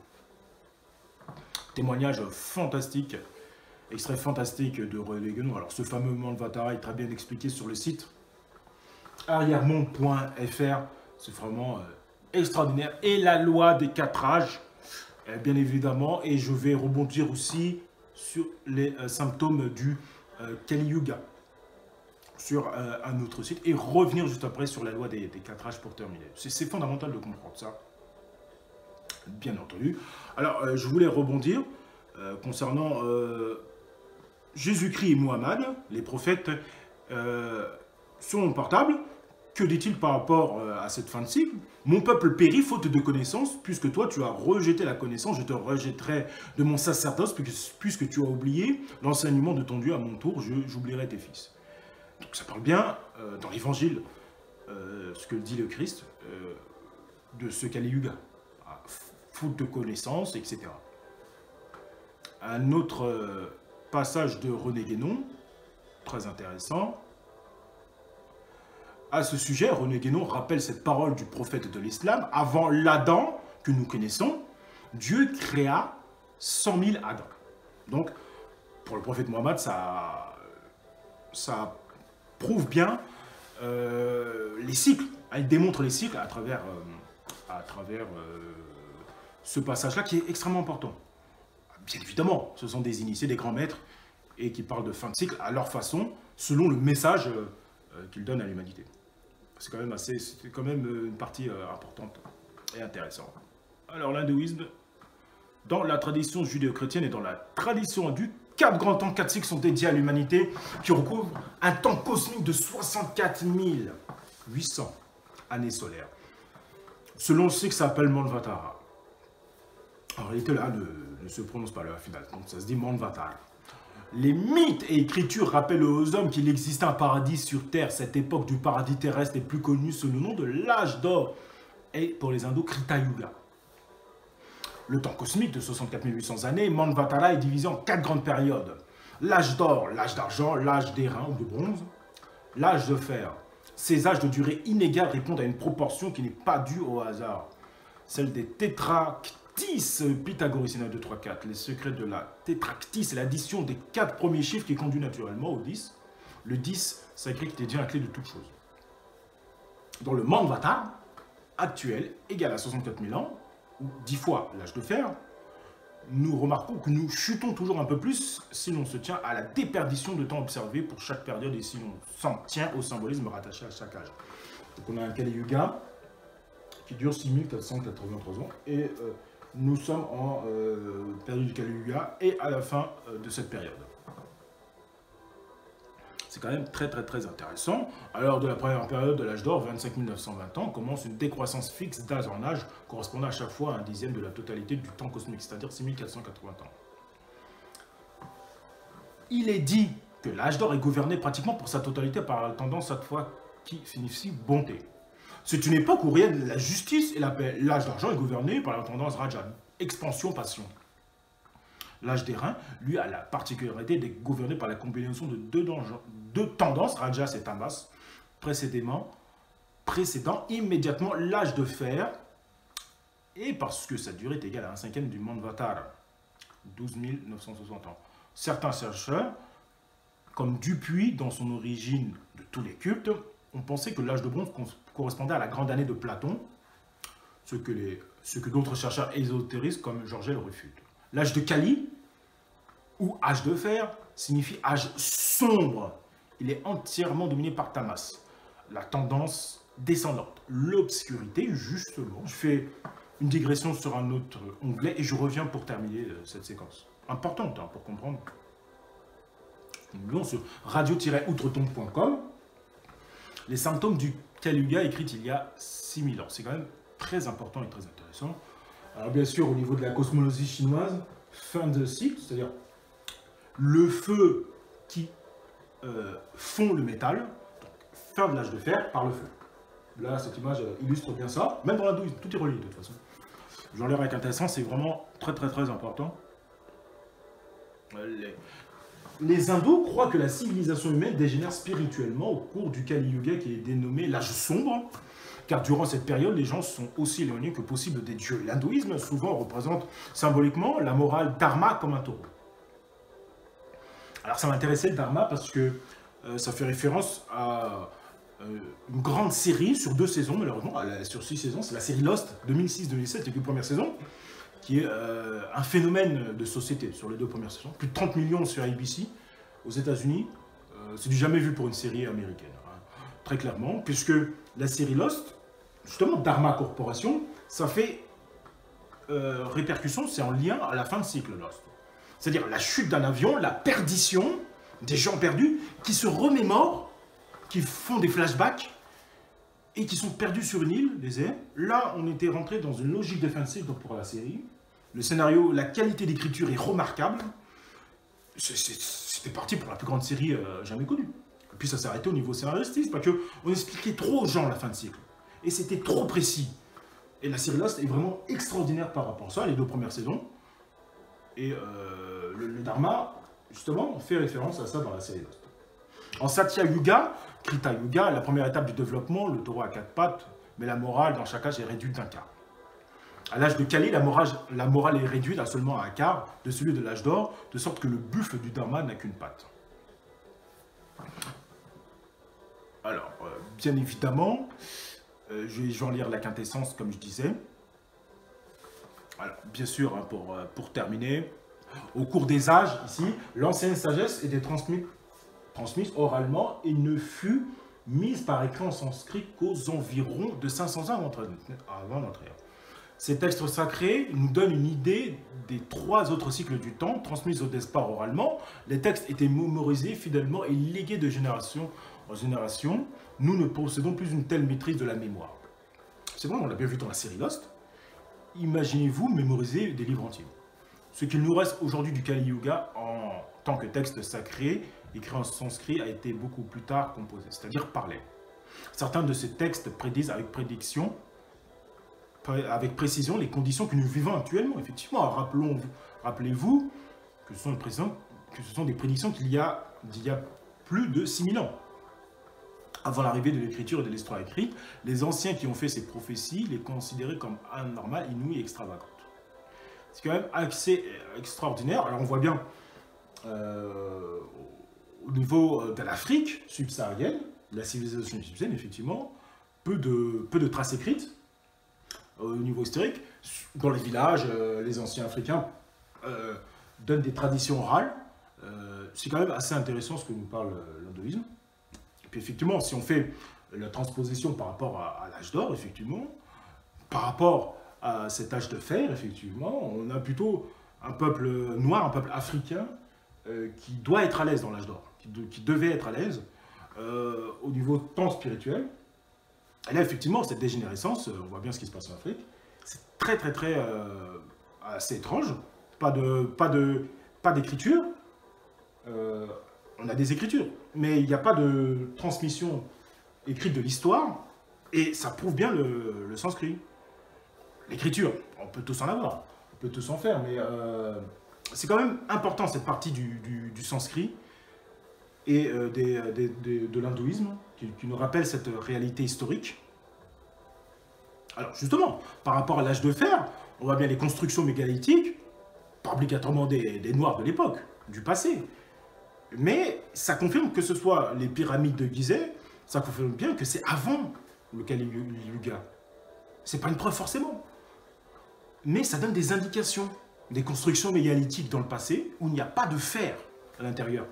Témoignage fantastique, extrait fantastique de René Guénon. Alors ce fameux Manvatara est très bien expliqué sur le site arrièremonde.fr, c'est vraiment extraordinaire. Et la loi des 4 âges, bien évidemment, et je vais rebondir aussi sur les symptômes du Kali Yuga, sur un autre site, et revenir juste après sur la loi des 4 âges pour terminer. C'est fondamental de comprendre ça, bien entendu. Alors, je voulais rebondir concernant Jésus-Christ et Mohammed, les prophètes, sur mon portable. Que dit-il par rapport à cette fin de cycle? Mon peuple périt faute de connaissance, puisque toi tu as rejeté la connaissance, je te rejetterai de mon sacerdoce, puisque tu as oublié l'enseignement de ton Dieu, à mon tour, j'oublierai tes fils. Donc ça parle bien, dans l'évangile, ce que dit le Christ, de ce Kali Yuga, faute de connaissance, etc. Un autre passage de René Guénon, très intéressant. À ce sujet, René Guénon rappelle cette parole du prophète de l'islam. Avant l'Adam que nous connaissons, Dieu créa 100 000 Adams. Donc, pour le prophète Mohammed, ça prouve bien les cycles. Il démontre les cycles à travers ce passage-là qui est extrêmement important. Bien évidemment, ce sont des initiés, des grands maîtres, et qui parlent de fin de cycle à leur façon, selon le message qu'ils donnent à l'humanité. C'est quand même une partie importante et intéressante. Alors l'hindouisme, dans la tradition judéo-chrétienne et dans la tradition hindoue, 4 grands temps, 4 cycles sont dédiés à l'humanité qui recouvrent un temps cosmique de 64 800 années solaires. Selon le cycle, ça s'appelle Manvatara. En réalité, là, ne se prononce pas le final, donc ça se dit Manvatara. Les mythes et écritures rappellent aux hommes qu'il existait un paradis sur Terre. Cette époque du paradis terrestre est plus connue sous le nom de l'âge d'or, et pour les hindous, Krita Yuga. Le temps cosmique de 64 800 années, Manvatara est divisé en 4 grandes périodes. L'âge d'or, l'âge d'argent, l'âge d'airain ou de bronze, l'âge de fer. Ces âges de durée inégale répondent à une proportion qui n'est pas due au hasard. Celle des tétractyles. Pythagoricien 1, 2, 3, 4. Les secrets de la tétractie, c'est l'addition des 4 premiers chiffres qui conduit naturellement au 10. Le 10, c'est écrit qui devient la clé de toute chose. Dans le Manvatara actuel, égal à 64 000 ans, ou 10 fois l'âge de fer, nous remarquons que nous chutons toujours un peu plus si l'on se tient à la déperdition de temps observé pour chaque période et si l'on s'en tient au symbolisme rattaché à chaque âge. Donc on a un Kali Yuga qui dure 6483 ans et nous sommes en période du Kali Yuga et à la fin de cette période. C'est quand même très intéressant. Alors de la première période de l'âge d'or, 25 920 ans, commence une décroissance fixe d'âge en âge correspondant à chaque fois à un dixième de la totalité du temps cosmique, c'est-à-dire 6480 ans. Il est dit que l'âge d'or est gouverné pratiquement pour sa totalité par la tendance cette fois qui signifie bonté. C'est une époque où règne la justice et la paix. L'âge d'argent est gouverné par la tendance Raja, expansion, passion. L'âge d'airain, lui, a la particularité d'être gouverné par la combinaison de deux tendances, Rajas et Tamas, précédant immédiatement l'âge de fer, et parce que sa durée est égale à un cinquième du Manvatara, 12 960 ans. Certains chercheurs, comme Dupuis, dans son origine de tous les cultes, ont pensé que l'âge de bronze correspondait à la grande année de Platon, ce que d'autres chercheurs ésotéristes comme Georgel refutent. L'âge de Kali, ou âge de fer, signifie âge sombre. Il est entièrement dominé par Tamas, la tendance descendante, l'obscurité, justement. Je fais une digression sur un autre onglet et je reviens pour terminer cette séquence. Importante pour comprendre. Nous allons sur radio-outretombe.com. Les symptômes du Kali Yuga écrits il y a 6000 ans. C'est quand même très important et très intéressant. Alors bien sûr, au niveau de la cosmologie chinoise, fin de cycle, c'est-à-dire le feu qui fond le métal, donc fin de l'âge de fer par le feu. Là, cette image illustre bien ça. Même dans l'hindouisme, tout est relié de toute façon. J'en l'air avec intéressant, c'est vraiment très important. Les hindous croient que la civilisation humaine dégénère spirituellement au cours du Kali Yuga qui est dénommé l'âge sombre, car durant cette période, les gens sont aussi éloignés que possible des dieux. L'hindouisme, souvent, représente symboliquement la morale dharma comme un taureau. Alors ça m'intéressait le dharma parce que ça fait référence à une grande série sur 2 saisons, malheureusement, sur 6 saisons, c'est la série Lost 2006-2007, les 2 premières saisons, qui est un phénomène de société sur les 2 premières saisons. Plus de 30 millions sur ABC aux États-Unis, c'est du jamais vu pour une série américaine, hein, très clairement, puisque la série Lost, justement, Dharma Corporation, ça fait répercussion, c'est en lien à la fin de cycle Lost. C'est-à-dire la chute d'un avion, la perdition des gens perdus qui se remémorent, qui font des flashbacks et qui sont perdus sur une île, les airs. Là, on était rentré dans une logique de fin de cycle pour la série. Le scénario, la qualité d'écriture est remarquable. C'était parti pour la plus grande série jamais connue. Et puis ça s'est arrêté au niveau scénaristique, parce qu'on expliquait trop aux gens la fin de cycle. Et c'était trop précis. Et la série Lost est vraiment extraordinaire par rapport à ça, les 2 premières saisons. Et le Dharma, justement, fait référence à ça dans la série Lost. En Satya Yuga, Krita Yuga, la première étape du développement, le taureau a 4 pattes, mais la morale dans chaque âge est réduite d'1 quart. À l'âge de Kali, la morale est réduite à seulement 1 quart de celui de l'âge d'or, de sorte que le buffle du Dharma n'a qu'une patte. Alors, bien évidemment, je vais en lire la quintessence, comme je disais. Alors, bien sûr, hein, pour terminer, au cours des âges, ici, l'ancienne sagesse était transmise oralement et ne fut mise par écrit en sanskrit qu'aux environs de 500 ans avant notre ère. Ces textes sacrés nous donnent une idée des 3 autres cycles du temps, transmis au départ oralement. Les textes étaient mémorisés fidèlement et légués de génération en génération. Nous ne possédons plus une telle maîtrise de la mémoire. C'est vrai, on l'a bien vu dans la série Lost. Imaginez-vous mémoriser des livres entiers. Ce qu'il nous reste aujourd'hui du Kali Yuga en tant que texte sacré, écrit en sanskrit, a été beaucoup plus tard composé, c'est-à-dire parlé. Certains de ces textes prédisent avec précision les conditions que nous vivons actuellement. Effectivement, rappelez-vous que ce sont des prédictions d'il y a plus de 6000 ans. Avant l'arrivée de l'écriture et de l'histoire écrite, les anciens qui ont fait ces prophéties les considéraient comme anormales, inouïes et extravagantes. C'est quand même assez extraordinaire. Alors on voit bien au niveau de l'Afrique subsaharienne, la civilisation égyptienne, effectivement, peu de traces écrites au niveau historique. Dans les villages, les anciens Africains donne des traditions orales. C'est quand même assez intéressant ce que nous parle l'hindouisme. Et puis effectivement, si on fait la transposition par rapport à l'âge d'or, effectivement, par rapport à cet âge de fer, effectivement, on a plutôt un peuple noir, un peuple africain qui doit être à l'aise dans l'âge d'or, qui devait être à l'aise au niveau tant spirituel. Et là, effectivement, cette dégénérescence, on voit bien ce qui se passe en Afrique, c'est très, très, très assez étrange. Pas d'écriture. On a des écritures, mais il n'y a pas de transmission écrite de l'histoire, et ça prouve bien le sanskrit. L'écriture, on peut tous en avoir, on peut tous en faire, mais c'est quand même important cette partie du sanskrit et de l'hindouisme qui nous rappelle cette réalité historique. Alors justement, par rapport à l'âge de fer, on voit bien les constructions mégalithiques, pas obligatoirement des Noirs de l'époque, du passé. Mais ça confirme que ce soit les pyramides de Gizeh, ça confirme bien que c'est avant le Kali Yuga. C'est pas une preuve forcément. Mais ça donne des indications, des constructions mégalithiques dans le passé où il n'y a pas de fer à l'intérieur.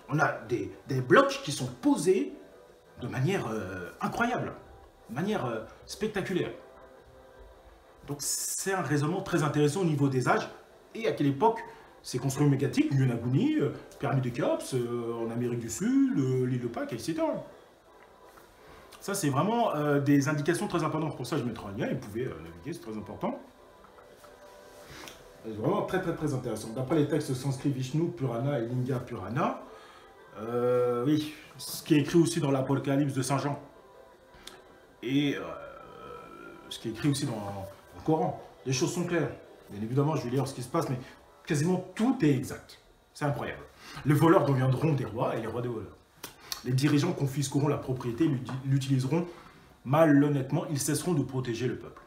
On a des blocs qui sont posés de manière incroyable, de manière spectaculaire. Donc c'est un raisonnement très intéressant au niveau des âges et à quelle époque ces constructions mégalithiques, Yonaguni, pyramide de Khéops, en Amérique du Sud, l'île de Pâques, etc. Ça, c'est vraiment des indications très importantes. Pour ça, je mettrai un lien, vous pouvez naviguer, c'est très important. C'est vraiment très, très, très intéressant. D'après les textes sanskrits Vishnu, Purana et Linga Purana, oui, ce qui est écrit aussi dans l'Apocalypse de Saint Jean, et ce qui est écrit aussi dans le Coran, les choses sont claires. Bien évidemment, je vais lire ce qui se passe, mais quasiment tout est exact. C'est incroyable. Les voleurs deviendront des rois et les rois des voleurs. Les dirigeants confisqueront la propriété, l'utiliseront malhonnêtement, ils cesseront de protéger le peuple.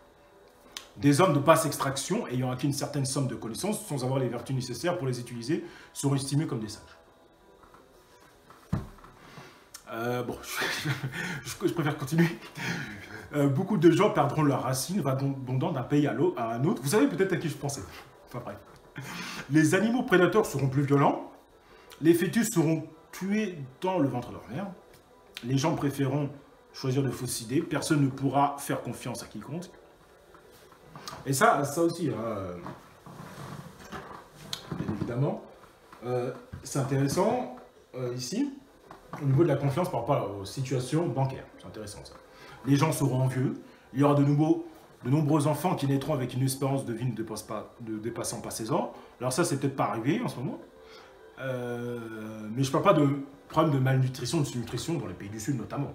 Des hommes de basse extraction, ayant acquis une certaine somme de connaissances, sans avoir les vertus nécessaires pour les utiliser, seront estimés comme des sages. Bon, je préfère continuer. Beaucoup de gens perdront leurs racines, vagabondant d'un pays à un autre. Vous savez peut-être à qui je pensais. Enfin bref. Les animaux prédateurs seront plus violents. Les fœtus seront tués dans le ventre de leur mère. Les gens préféreront choisir de faucider. Personne ne pourra faire confiance à quiconque. Et ça aussi, hein, bien évidemment, c'est intéressant ici, au niveau de la confiance par rapport aux situations bancaires. C'est intéressant ça. Les gens seront envieux. Il y aura de nombreux enfants qui naîtront avec une espérance de vie ne dépassant pas 16 ans. Alors ça, c'est peut-être pas arrivé en ce moment. Mais je ne parle pas de problème de malnutrition, de sous-nutrition dans les pays du Sud notamment.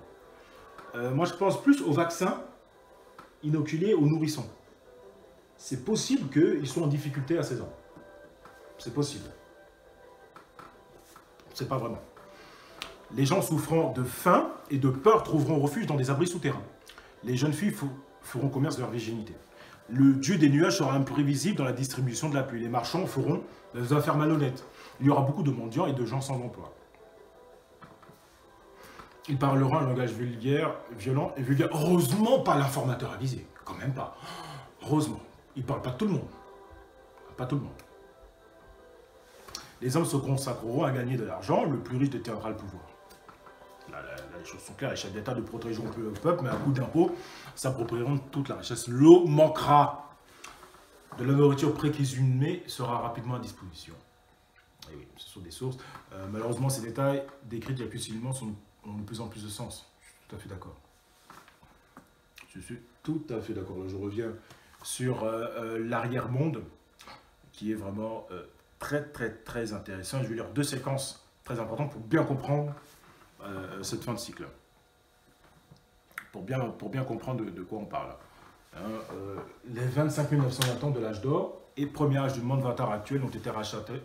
Moi, je pense plus aux vaccins inoculés aux nourrissons. C'est possible qu'ils soient en difficulté à 16 ans. C'est possible. C'est pas vraiment. Les gens souffrant de faim et de peur trouveront refuge dans des abris souterrains. Les jeunes filles feront commerce de leur virginité. Le dieu des nuages sera imprévisible dans la distribution de la pluie. Les marchands feront des affaires malhonnêtes. Il y aura beaucoup de mendiants et de gens sans emploi. Ils parleront un langage vulgaire, violent et vulgaire. Heureusement, pas l'informateur avisé. Quand même pas. Heureusement. Il ne parle pas de tout le monde. Pas tout le monde. Les hommes se consacreront à gagner de l'argent. Le plus riche détiendra le pouvoir. Là, les choses sont claires. Les chefs d'État ne protégeront plus le peuple, mais à coup d'impôts, s'approprieront toute la richesse. L'eau manquera. De la nourriture précuisinée sera rapidement à disposition. Et oui, ce sont des sources. Malheureusement, ces détails décrits difficilement ont de plus en plus de sens. Je suis tout à fait d'accord. Je suis tout à fait d'accord. Je reviens sur l'arrière-monde, qui est vraiment très, très, très intéressant. Je vais lire deux séquences très importantes pour bien comprendre cette fin de cycle. Pour bien comprendre de quoi on parle. Les 25 920 ans de l'âge d'or et premier âge du Manvantara actuel ont été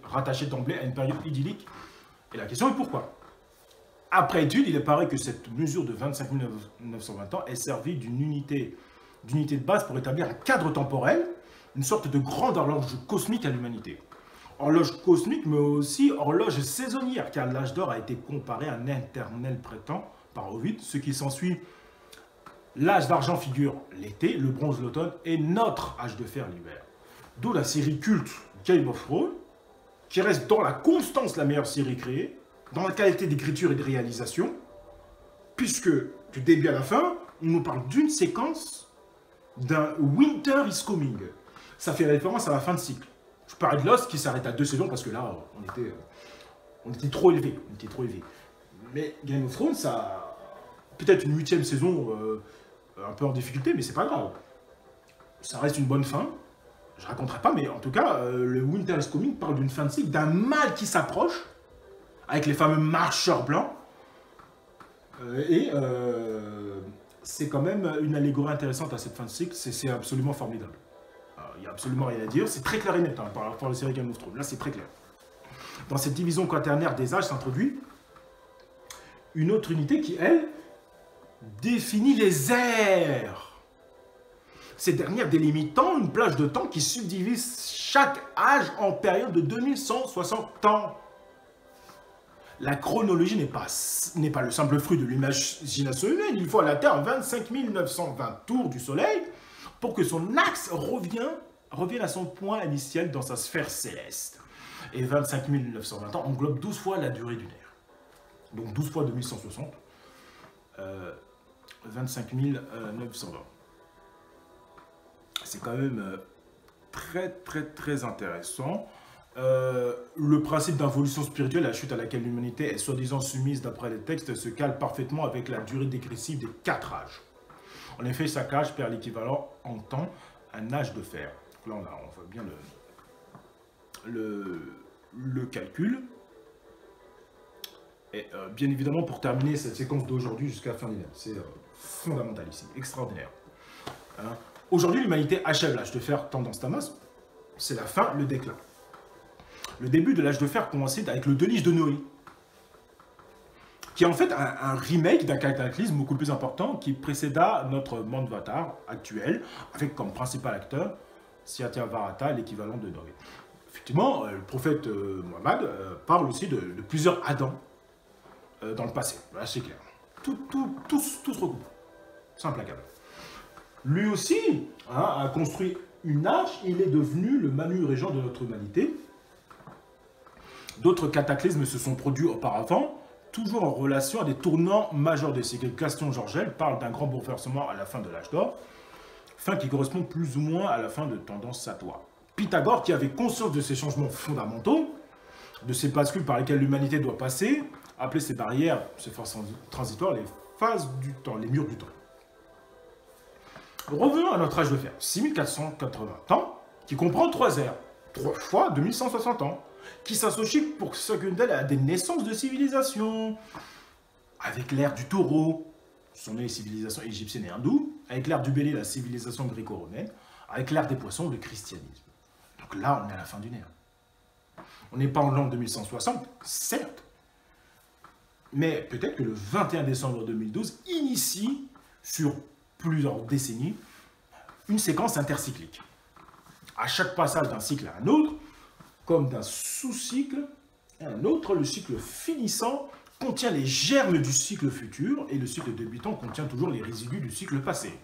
rattachés d'emblée à une période idyllique. Et la question est pourquoi? Après étude, il apparaît que cette mesure de 25 920 ans est servie d'une unité de base pour établir un cadre temporel, une sorte de grande horloge cosmique à l'humanité. Horloge cosmique, mais aussi horloge saisonnière, car l'âge d'or a été comparé à un éternel printemps par Ovid, ce qui s'ensuit. L'âge d'argent figure l'été, le bronze l'automne et notre âge de fer l'hiver. D'où la série culte Game of Thrones, qui reste dans la constance la meilleure série créée, dans la qualité d'écriture et de réalisation, puisque du début à la fin, on nous parle d'une séquence d'un Winter is Coming. Ça fait référence à la fin de cycle. Je parlais de Lost qui s'arrête à 2 saisons parce que là, on était trop élevé. Mais Game of Thrones, ça a peut-être une 8e saison un peu en difficulté, mais c'est pas grave. Ça reste une bonne fin. Je raconterai pas, mais en tout cas, le Winter is Coming parle d'une fin de cycle, d'un mal qui s'approche, avec les fameux marcheurs blancs. C'est quand même une allégorie intéressante à cette fin de cycle, c'est absolument formidable. Il n'y a absolument rien à dire, c'est très clair et net par rapport à la série Game of Thrones, là c'est très clair. Dans cette division quaternaire des âges s'introduit une autre unité qui, elle, définit les ères. Ces dernières délimitant une plage de temps qui subdivise chaque âge en période de 2160 ans. La chronologie n'est pas le simple fruit de l'imagination humaine. Il faut à la Terre 25 920 tours du Soleil pour que son axe revienne à son point initial dans sa sphère céleste. Et 25 920 ans englobe 12 fois la durée d'une ère. Donc 12 fois 2160. 25 920. C'est quand même très intéressant. Le principe d'involution spirituelle, la chute à laquelle l'humanité est soi-disant soumise d'après les textes, se cale parfaitement avec la durée dégressive des 4 âges. En effet, chaque âge perd l'équivalent en temps un âge de fer. Là, on voit bien le calcul. Et bien évidemment, pour terminer cette séquence d'aujourd'hui jusqu'à la fin de l'année, c'est fondamental ici, extraordinaire. Aujourd'hui, l'humanité achève l'âge de fer tendance Thamas. C'est la fin, le déclin. Le début de l'âge de fer coïncide avec le déluge de Noé, qui est en fait un remake d'un cataclysme beaucoup plus important qui précéda notre Manvatar actuel, avec comme principal acteur Satyavarata, l'équivalent de Noé. Effectivement, le prophète Mohammed parle aussi de plusieurs Adams dans le passé. Là, c'est clair. Tout se recoupe. C'est implacable. Lui aussi a construit une arche, il est devenu le Manu régent de notre humanité. D'autres cataclysmes se sont produits auparavant, toujours en relation à des tournants majeurs des cycles. Gaston Georgel parle d'un grand bouleversement à la fin de l'âge d'or, fin qui correspond plus ou moins à la fin de tendance Satoire. Pythagore, qui avait conscience de ces changements fondamentaux, de ces bascules par lesquelles l'humanité doit passer, appelait ces barrières, ces forces transitoires, les phases du temps, les murs du temps. Revenons à notre âge de fer, 6480 ans, qui comprend 3 ères, 3 fois 2160 ans, qui s'associe pour chacune d'elles à des naissances de civilisation, avec l'ère du taureau, sont nées les civilisations égyptiennes et hindoues, avec l'ère du bélier, la civilisation gréco-romaine, avec l'ère des poissons, le christianisme. Donc là, on est à la fin d'une ère. On n'est pas en l'an 2160, certes, mais peut-être que le 21 décembre 2012 initie, sur plusieurs décennies, une séquence intercyclique. À chaque passage d'un cycle à un autre, comme d'un sous-cycle à un autre, le cycle finissant contient les germes du cycle futur et le cycle débutant contient toujours les résidus du cycle passé.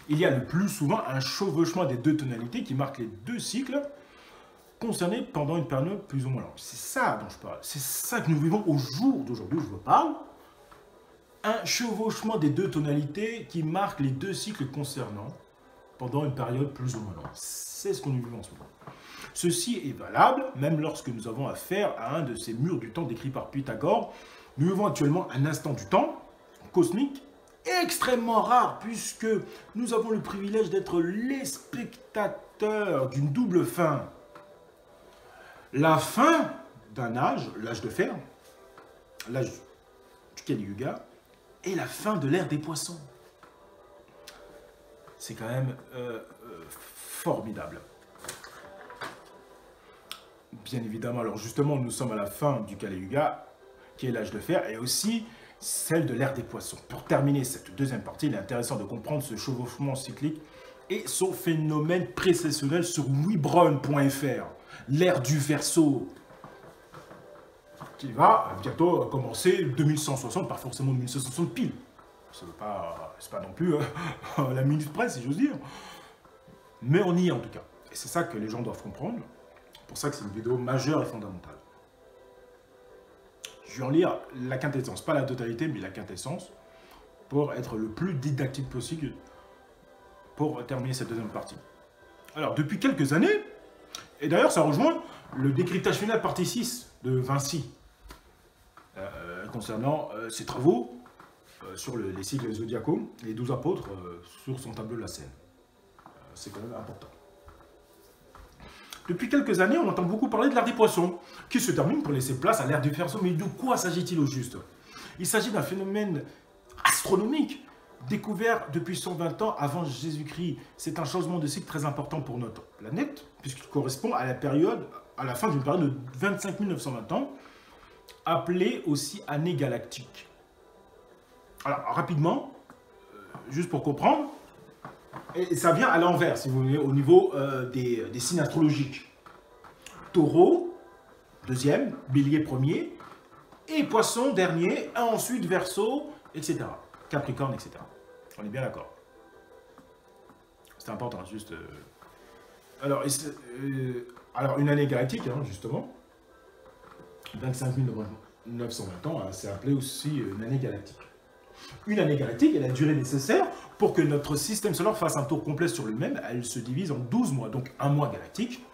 Il y a le plus souvent un chevauchement des deux tonalités qui marquent les deux cycles concernés pendant une période plus ou moins longue. C'est ça dont je parle. C'est ça que nous vivons au jour d'aujourd'hui, je vous parle. Un chevauchement des deux tonalités qui marquent les deux cycles concernant pendant une période plus ou moins longue. C'est ce que nous vivons en ce moment. Ceci est valable même lorsque nous avons affaire à un de ces murs du temps décrits par Pythagore. Nous vivons actuellement un instant du temps cosmique extrêmement rare puisque nous avons le privilège d'être les spectateurs d'une double fin. La fin d'un âge, l'âge de fer, l'âge du Kali Yuga, et la fin de l'ère des poissons. C'est quand même formidable. Bien évidemment, alors justement, nous sommes à la fin du Kali Yuga, qui est l'âge de fer, et aussi celle de l'ère des poissons. Pour terminer cette deuxième partie, il est intéressant de comprendre ce chevauchement cyclique et son phénomène précessionnel sur webron.fr, l'ère du Verseau, qui va bientôt commencer 2160, pas forcément 2160 pile. C'est pas non plus la minute près, si j'ose dire. Mais on y est en tout cas. c'est ça que les gens doivent comprendre. C'est pour ça que c'est une vidéo majeure et fondamentale. Je vais en lire la quintessence, pas la totalité, mais la quintessence, pour être le plus didactique possible pour terminer cette deuxième partie. Alors, depuis quelques années, et d'ailleurs ça rejoint le décryptage final partie 6 de Vinci, concernant ses travaux sur les cycles zodiacaux, les 12 apôtres sur son tableau de la scène. C'est quand même important. Depuis quelques années, on entend beaucoup parler de l'ère des poissons, qui se termine pour laisser place à l'ère du Verseau. Mais de quoi s'agit-il au juste? Il s'agit d'un phénomène astronomique découvert depuis 120 ans avant Jésus-Christ. C'est un changement de cycle très important pour notre planète, puisqu'il correspond à la fin d'une période de 25 920 ans, appelée aussi année galactique. Alors, rapidement, juste pour comprendre, et ça vient à l'envers, si vous voulez, au niveau des signes astrologiques. Taureau, deuxième, Bélier premier, et Poisson dernier, et ensuite Verseau, etc. Capricorne, etc. On est bien d'accord. C'est important, juste... Alors, une année galactique, hein, justement, 25 920 ans, hein, c'est appelé aussi une année galactique. Une année galactique est la durée nécessaire pour que notre système solaire fasse un tour complet sur lui-même. Elle se divise en 12 mois. Donc un mois galactique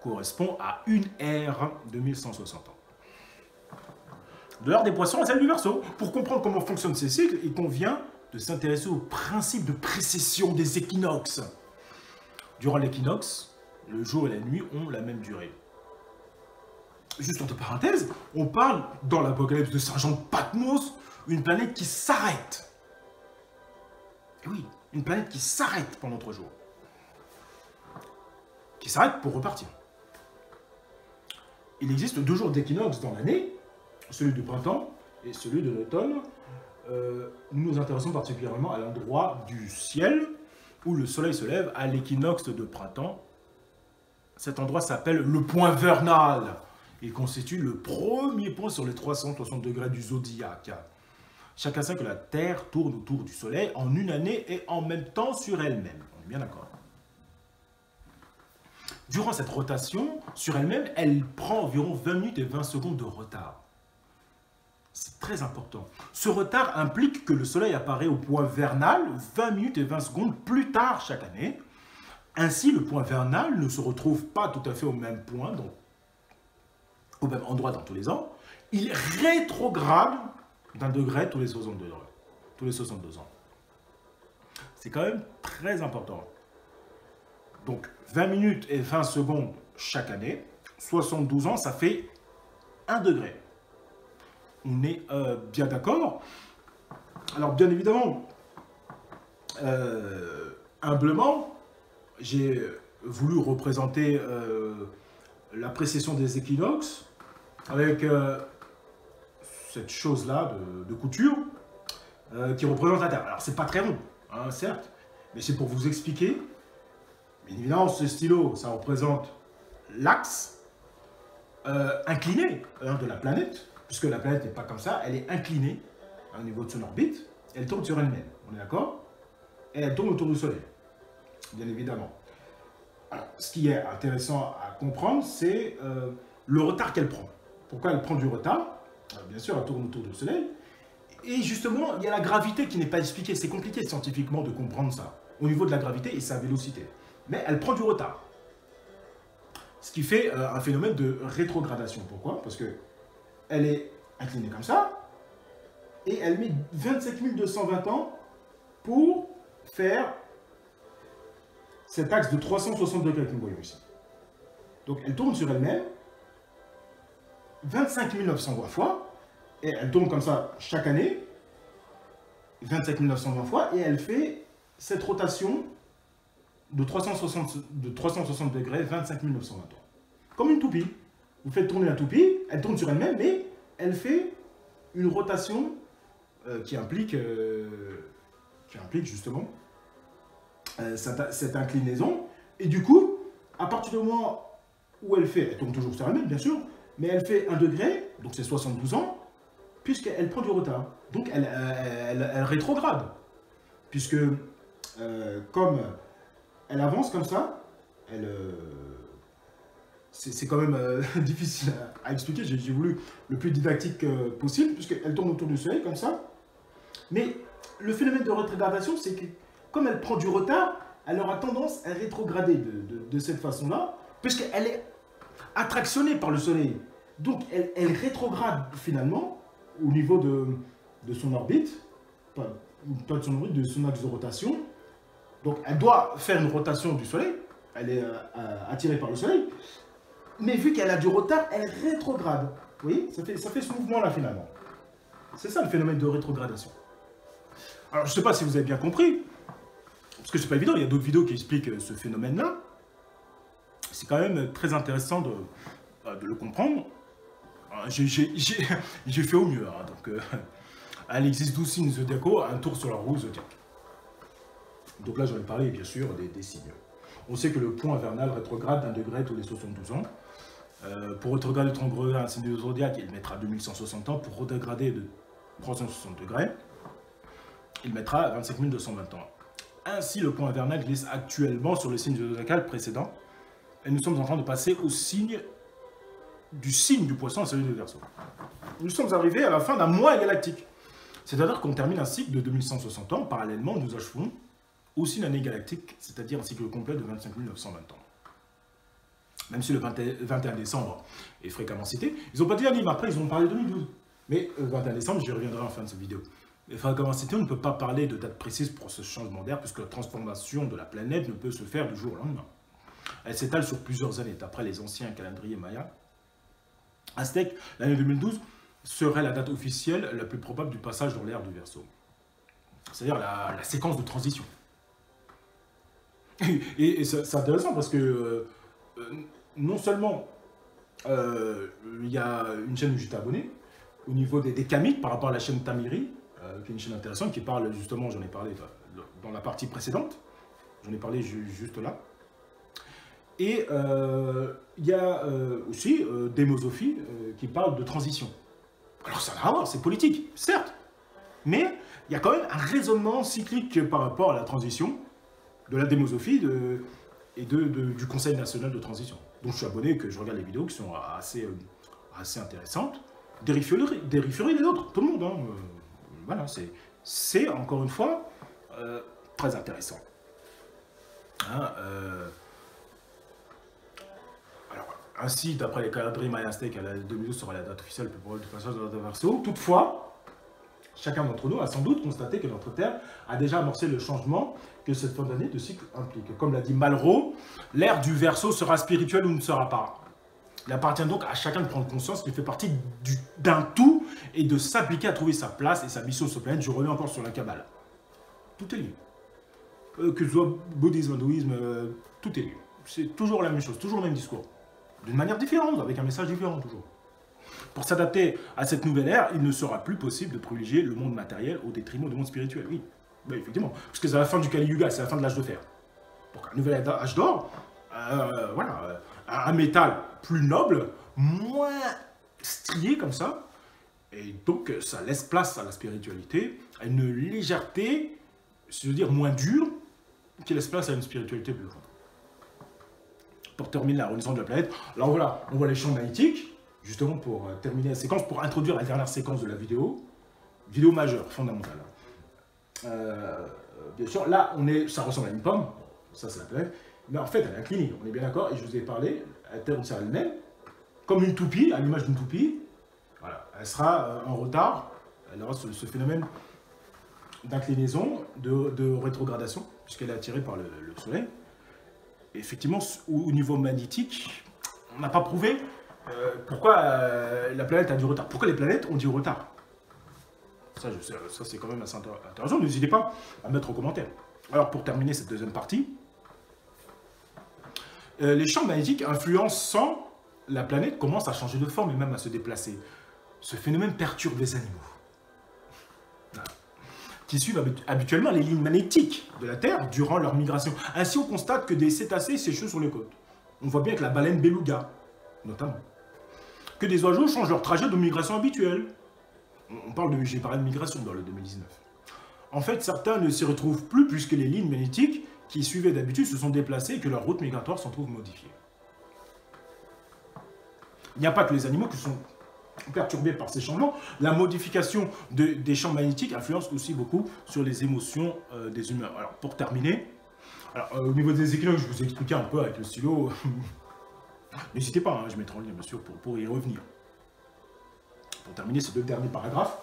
correspond à une ère de 1160 ans. De l'ère des poissons à celle du Verseau. Pour comprendre comment fonctionnent ces cycles, il convient de s'intéresser au principe de précession des équinoxes. Durant l'équinoxe, le jour et la nuit ont la même durée. Juste entre parenthèses, on parle dans l'Apocalypse de Saint Jean de Patmos, une planète qui s'arrête. Oui, une planète qui s'arrête pendant 3 jours. Qui s'arrête pour repartir. Il existe 2 jours d'équinoxe dans l'année, celui du printemps et celui de l'automne. Nous nous intéressons particulièrement à l'endroit du ciel où le soleil se lève à l'équinoxe de printemps. Cet endroit s'appelle le point vernal. Il constitue le premier point sur les 360 degrés du zodiaque. Chacun sait que la Terre tourne autour du Soleil en une année et en même temps sur elle-même. On est bien d'accord. Durant cette rotation, sur elle-même, elle prend environ 20 minutes et 20 secondes de retard. C'est très important. Ce retard implique que le Soleil apparaît au point vernal 20 minutes et 20 secondes plus tard chaque année. Ainsi, le point vernal ne se retrouve pas tout à fait au même point, donc au même endroit dans tous les ans. Il rétrograde d'1 degré tous les 62 ans. C'est quand même très important. Donc, 20 minutes et 20 secondes chaque année, 72 ans, ça fait 1 degré. On est bien d'accord. Alors, bien évidemment, humblement, j'ai voulu représenter la précession des équinoxes avec cette chose-là de couture qui représente la Terre. Alors, c'est pas très rond, hein, certes, mais c'est pour vous expliquer. Bien évidemment, ce stylo, ça représente l'axe incliné de la planète, puisque la planète n'est pas comme ça, elle est inclinée au niveau de son orbite, elle tourne sur elle-même, on est d'accord? Et elle tourne autour du Soleil, bien évidemment. Alors, ce qui est intéressant à comprendre, c'est le retard qu'elle prend. Pourquoi elle prend du retard? Bien sûr, elle tourne autour du Soleil. Et justement, il y a la gravité qui n'est pas expliquée. C'est compliqué scientifiquement de comprendre ça, au niveau de la gravité et sa vélocité. Mais elle prend du retard. Ce qui fait un phénomène de rétrogradation. Pourquoi? Parce qu'elle est inclinée comme ça, et elle met 27 220 ans pour faire cet axe de 360 degrés que nous voyons ici. Donc elle tourne sur elle-même 25 920 fois, et elle tourne comme ça chaque année, 27 920 fois, et elle fait cette rotation de 360 degrés, 25 920 ans. Comme une toupie. Vous faites tourner la toupie, elle tourne sur elle-même, mais elle fait une rotation qui implique justement cette inclinaison. Et du coup, à partir du moment où elle tourne toujours sur elle-même, bien sûr, mais elle fait 1 degré, donc c'est 72 ans, puisqu'elle prend du retard. Donc elle rétrograde. Puisque, comme elle avance comme ça, c'est quand même difficile à expliquer, j'ai voulu le plus didactique possible, puisqu'elle tourne autour du soleil comme ça. Mais le phénomène de rétrogradation, c'est que comme elle prend du retard, elle aura tendance à rétrograder de cette façon-là, puisqu'elle est attractionnée par le soleil. Donc elle rétrograde finalement au niveau de son orbite, pas de son orbite, de son axe de rotation. Donc elle doit faire une rotation du soleil, elle est attirée par le soleil, mais vu qu'elle a du retard, elle rétrograde. Vous voyez, ça fait ce mouvement-là finalement. C'est ça le phénomène de rétrogradation. Alors je ne sais pas si vous avez bien compris, parce que c'est pas évident, il y a d'autres vidéos qui expliquent ce phénomène-là. C'est quand même très intéressant de le comprendre. J'ai fait au mieux, hein, donc elle existe 12 signes zodiacaux, un tour sur la roue zodiaque. Donc là j'en ai parlé bien sûr des signes. On sait que le point vernal rétrograde d'1 degré tous les 72 ans. Pour rétrograder de 30 degrés un signe zodiaque, il mettra 2160 ans. Pour rétrograder de 360 degrés, il mettra 25 220 ans. Ainsi, le point vernal glisse actuellement sur le signe zodiacal précédent. Et nous sommes en train de passer au signe du poisson à celui du Verseau. Nous sommes arrivés à la fin d'un mois galactique. C'est-à-dire qu'on termine un cycle de 2160 ans. Parallèlement, nous achevons aussi l'année galactique, c'est-à-dire un cycle complet de 25 920 ans. Même si le 21 décembre est fréquemment cité, ils n'ont pas dit anime, après ils ont parlé de 2012. Mais le 21 décembre, j'y reviendrai en fin de cette vidéo. Et fréquemment cité, on ne peut pas parler de date précise pour ce changement d'air, puisque la transformation de la planète ne peut se faire du jour au lendemain. Elle s'étale sur plusieurs années. D'après les anciens calendriers mayas aztèques, l'année 2012 serait la date officielle la plus probable du passage dans l'ère du Verseau. C'est-à-dire la séquence de transition. Et c'est intéressant parce que non seulement il y a une chaîne où j'étais abonné, au niveau des kamites par rapport à la chaîne Tamiri, qui est une chaîne intéressante qui parle justement, j'en ai parlé dans la partie précédente, j'en ai parlé juste là. Et il y a aussi Démosophie qui parle de transition. Alors ça n'a rien à voir, c'est politique, certes, mais il y a quand même un raisonnement cyclique par rapport à la transition de la démosophie et du Conseil national de transition. Donc je suis abonné, que je regarde les vidéos qui sont assez intéressantes. Des Rifuri, les autres, tout le monde. Hein, voilà, c'est encore une fois très intéressant. Hein, alors, ainsi, d'après les calendriers mayas aztèques, la 2012 sera la date officielle pour le passage de la Verseau. Toutefois, chacun d'entre nous a sans doute constaté que notre Terre a déjà amorcé le changement que cette fin d'année de cycle implique. Comme l'a dit Malraux, l'ère du Verseau sera spirituelle ou ne sera pas. Il appartient donc à chacun de prendre conscience qu'il fait partie d'un tout et de s'appliquer à trouver sa place et sa mission sur cette planète. Je reviens encore sur la Kabbale. Tout est lié. Que ce soit bouddhisme, hindouisme, tout est lié. C'est toujours la même chose, toujours le même discours. D'une manière différente, avec un message différent toujours. Pour s'adapter à cette nouvelle ère, il ne sera plus possible de privilégier le monde matériel au détriment du monde spirituel. Oui, effectivement. Parce que c'est la fin du Kali Yuga, c'est la fin de l'âge de fer. Donc un nouvel âge d'or, voilà, un métal plus noble, moins strié comme ça, et donc ça laisse place à la spiritualité, à une légèreté, c'est-à-dire moins dure, qui laisse place à une spiritualité plus grande. Pour terminer la renaissance de la planète, là voilà, on voit les champs magnétiques, justement pour terminer la séquence, pour introduire la dernière séquence de la vidéo majeure, fondamentale. Bien sûr, là, ça ressemble à une pomme, ça c'est la planète, mais en fait, elle est inclinée, on est bien d'accord, et je vous ai parlé, la Terre observe elle-même, comme une toupie, à l'image d'une toupie, voilà, elle sera en retard, elle aura ce phénomène d'inclinaison, de rétrogradation, puisqu'elle est attirée par le Soleil. Et effectivement, au niveau magnétique, on n'a pas prouvé pourquoi la planète a du retard. Pourquoi les planètes ont du retard? Ça c'est quand même assez intéressant. N'hésitez pas à mettre en commentaire. Alors, pour terminer cette deuxième partie, les champs magnétiques influençant la planète commencent à changer de forme et même à se déplacer. Ce phénomène perturbe les animaux, qui suivent habituellement les lignes magnétiques de la Terre durant leur migration. Ainsi, on constate que des cétacés s'échouent sur les côtes. On voit bien que la baleine beluga, notamment. Que des oiseaux changent leur trajet de migration habituelle. J'ai parlé de migration dans le 2019. En fait, certains ne s'y retrouvent plus puisque les lignes magnétiques qui suivaient d'habitude se sont déplacés et que leurs routes migratoires s'en trouvent modifiées. Il n'y a pas que les animaux qui sont perturbés par ces changements. La modification des champs magnétiques influence aussi beaucoup sur les émotions des humains. Alors, pour terminer, au niveau des équilibres, je vous ai expliqué un peu avec le stylo. N'hésitez pas, hein, je mettrai en lien bien sûr pour y revenir. Pour terminer ces deux derniers paragraphes,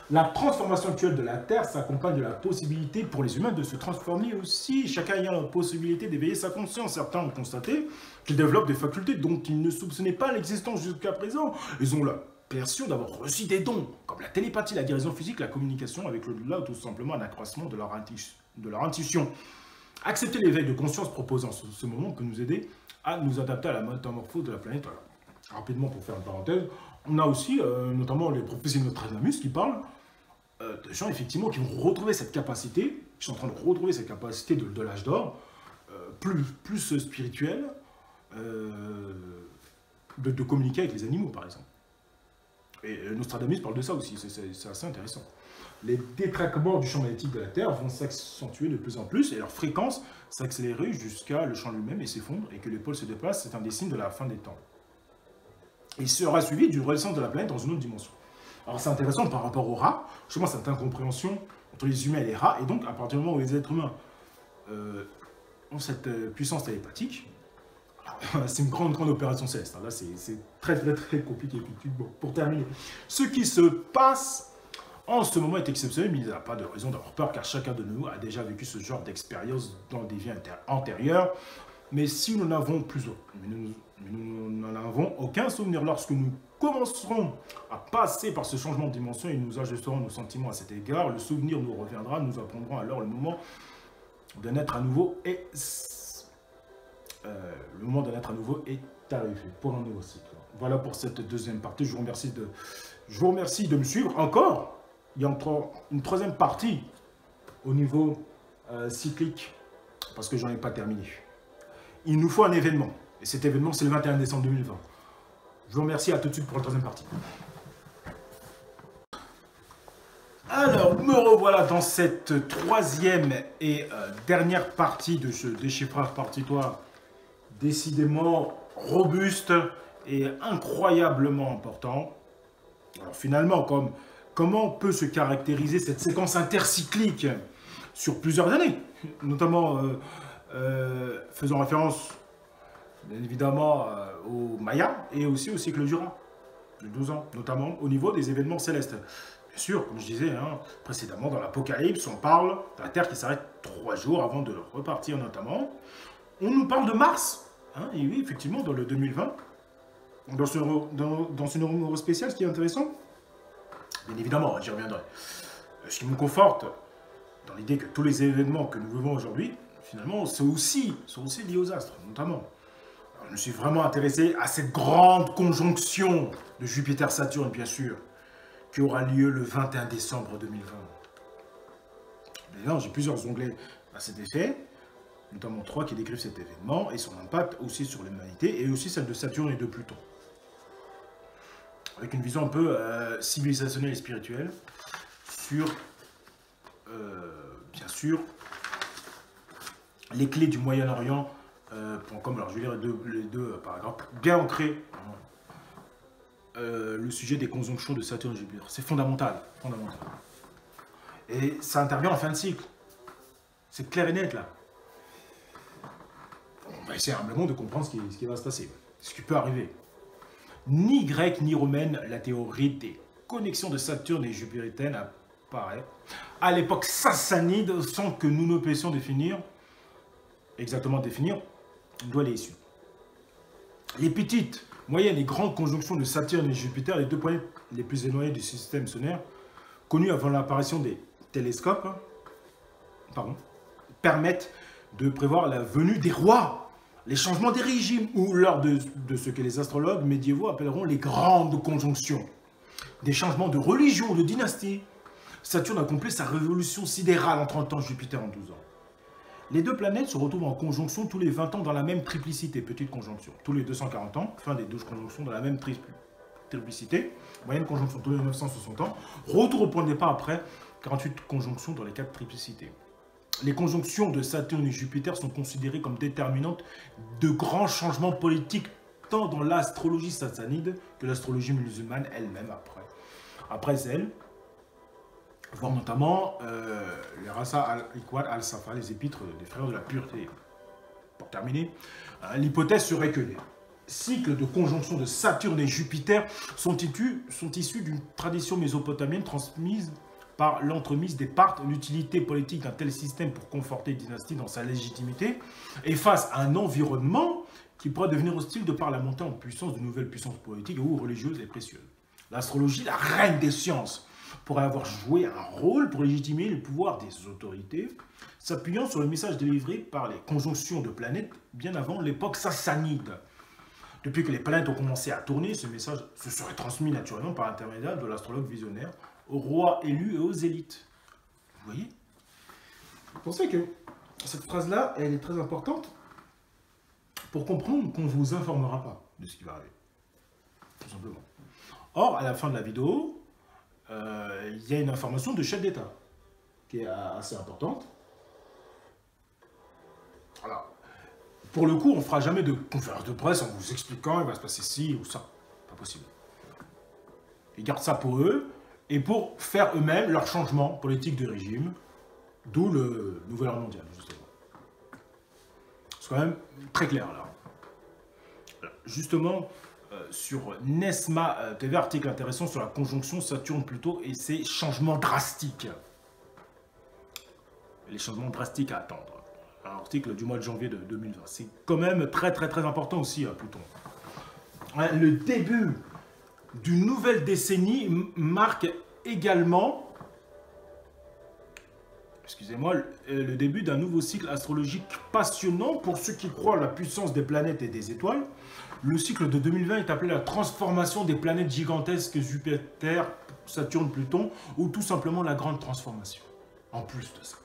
la transformation actuelle de la Terre s'accompagne de la possibilité pour les humains de se transformer aussi, chacun ayant la possibilité d'éveiller sa conscience. Certains ont constaté qu'ils développent des facultés dont ils ne soupçonnaient pas l'existence jusqu'à présent. Ils ont l'impression d'avoir reçu des dons, comme la télépathie, la guérison physique, la communication avec l'au-delà, ou tout simplement un accroissement de leur intuition. Accepter l'éveil de conscience proposant ce moment peut nous aider à nous adapter à la métamorphose de la planète. Alors, rapidement, pour faire une parenthèse, on a aussi notamment les professionnels de Nostradamus qui parlent de gens effectivement qui vont retrouver cette capacité, qui sont en train de retrouver cette capacité de l'âge d'or, plus spirituelle, de communiquer avec les animaux par exemple. Et Nostradamus parle de ça aussi, c'est assez intéressant. Les détraquements du champ magnétique de la Terre vont s'accentuer de plus en plus et leur fréquence s'accélérer jusqu'à le champ lui-même et s'effondre et que les pôles se déplacent, c'est un des signes de la fin des temps. Il sera suivi d'une renaissance de la planète dans une autre dimension. Alors c'est intéressant par rapport aux rats, justement cette incompréhension entre les humains et les rats, et donc à partir du moment où les êtres humains ont cette puissance télépathique, c'est une grande opération céleste. Là c'est très compliqué. Bon, pour terminer, ce qui se passe en ce moment est exceptionnel, mais il n'y a pas de raison d'avoir peur, car chacun de nous a déjà vécu ce genre d'expérience dans des vies antérieures. Mais si nous n'avons nous n'en avons aucun souvenir, lorsque nous commencerons à passer par ce changement de dimension et nous ajusterons nos sentiments à cet égard, le souvenir nous reviendra, nous apprendrons alors le moment de naître à nouveau et arrivé pour un nouveau cycle. Voilà pour cette deuxième partie. Je vous remercie de me suivre. Encore, il y a encore une troisième partie au niveau cyclique, parce que j'en ai pas terminé. Il nous faut un événement. Et cet événement, c'est le 21 décembre 2020. Je vous remercie, à tout de suite pour la troisième partie. Alors, me revoilà dans cette troisième et dernière partie de ce déchiffrage partitoire décidément robuste et incroyablement important. Alors finalement, comment peut se caractériser cette séquence intercyclique sur plusieurs années, notamment faisant référence bien évidemment aux Mayas et aussi au cycle du rat, de 12 ans, notamment au niveau des événements célestes. Bien sûr, comme je disais précédemment, dans l'Apocalypse, on parle de la Terre qui s'arrête 3 jours avant de repartir notamment. On nous parle de Mars, et oui, effectivement, dans le 2020, dans ce numéro spécial, ce qui est intéressant, bien évidemment, j'y reviendrai, ce qui me conforte dans l'idée que tous les événements que nous vivons aujourd'hui, finalement, sont aussi liés aux astres, notamment. Alors, je me suis vraiment intéressé à cette grande conjonction de Jupiter-Saturne, bien sûr, qui aura lieu le 21 décembre 2020. D'ailleurs, j'ai plusieurs onglets à cet effet, notamment 3 qui décrivent cet événement et son impact aussi sur l'humanité, et aussi celle de Saturne et de Pluton. Avec une vision un peu civilisationnelle et spirituelle sur, bien sûr, les clés du Moyen-Orient, comme alors je vais lire les deux paragraphes, bien ancrés, le sujet des conjonctions de Saturne et Jupiter. C'est fondamental. Et ça intervient en fin de cycle. C'est clair et net, là. On va essayer humblement de comprendre ce qui va se passer, ce qui peut arriver. Ni grecque ni romaine, la théorie des connexions de Saturne et Jupiter apparaît à l'époque sassanide sans que nous ne puissions exactement définir d'où elle est issue. Les petites, moyennes et grandes conjonctions de Saturne et Jupiter, les deux planètes les plus éloignées du système solaire, connues avant l'apparition des télescopes, permettent de prévoir la venue des rois, les changements des régimes, ou lors de ce que les astrologues médiévaux appelleront les grandes conjonctions. Des changements de religion, de dynastie. Saturne accomplit sa révolution sidérale en 30 ans, Jupiter en 12 ans. Les deux planètes se retrouvent en conjonction tous les 20 ans dans la même triplicité, petite conjonction. Tous les 240 ans, fin des 12 conjonctions dans la même triplicité, moyenne conjonction tous les 960 ans, retour au point de départ après 48 conjonctions dans les 4 triplicités. les conjonctions de Saturne et Jupiter sont considérées comme déterminantes de grands changements politiques, tant dans l'astrologie sassanide que l'astrologie musulmane elle-même après elle, voire notamment les Rasa al-Iqwad al-Safa, les épîtres des frères de la pureté. Pour terminer, l'hypothèse serait que les cycles de conjonction de Saturne et Jupiter sont issus d'une tradition mésopotamienne transmise par l'entremise des Parthes. L'utilité politique d'un tel système pour conforter une dynastie dans sa légitimité et face à un environnement qui pourrait devenir hostile de par la montée en puissance de nouvelles puissances politiques ou religieuses et précieuses. L'astrologie, la reine des sciences, pourrait avoir joué un rôle pour légitimer le pouvoir des autorités, s'appuyant sur le message délivré par les conjonctions de planètes bien avant l'époque sassanide. Depuis que les planètes ont commencé à tourner, ce message se serait transmis naturellement par l'intermédiaire de l'astrologue visionnaire aux rois élus et aux élites. Vous voyez? Vous pensez que cette phrase-là, elle est très importante pour comprendre qu'on ne vous informera pas de ce qui va arriver. Tout simplement. Or, à la fin de la vidéo, il y a une information de chef d'État qui est assez importante. Voilà. Pour le coup, on ne fera jamais de conférence de presse en vous expliquant il va se passer ci ou ça. Pas possible. Ils gardent ça pour eux et pour faire eux-mêmes leur changement politique de régime, d'où le nouvel ordre mondial, justement. C'est quand même très clair, là. Justement, sur Nesma TV, article intéressant sur la conjonction Saturne-Pluton et ses changements drastiques. Les changements drastiques à attendre. Un article du mois de janvier de 2020. C'est quand même très important aussi, Pluton. Le début d'une nouvelle décennie marque également, excusez-moi, le début d'un nouveau cycle astrologique passionnant pour ceux qui croient à la puissance des planètes et des étoiles. Le cycle de 2020 est appelé la transformation des planètes gigantesques Jupiter, Saturne, Pluton, ou tout simplement la grande transformation. En plus de ça.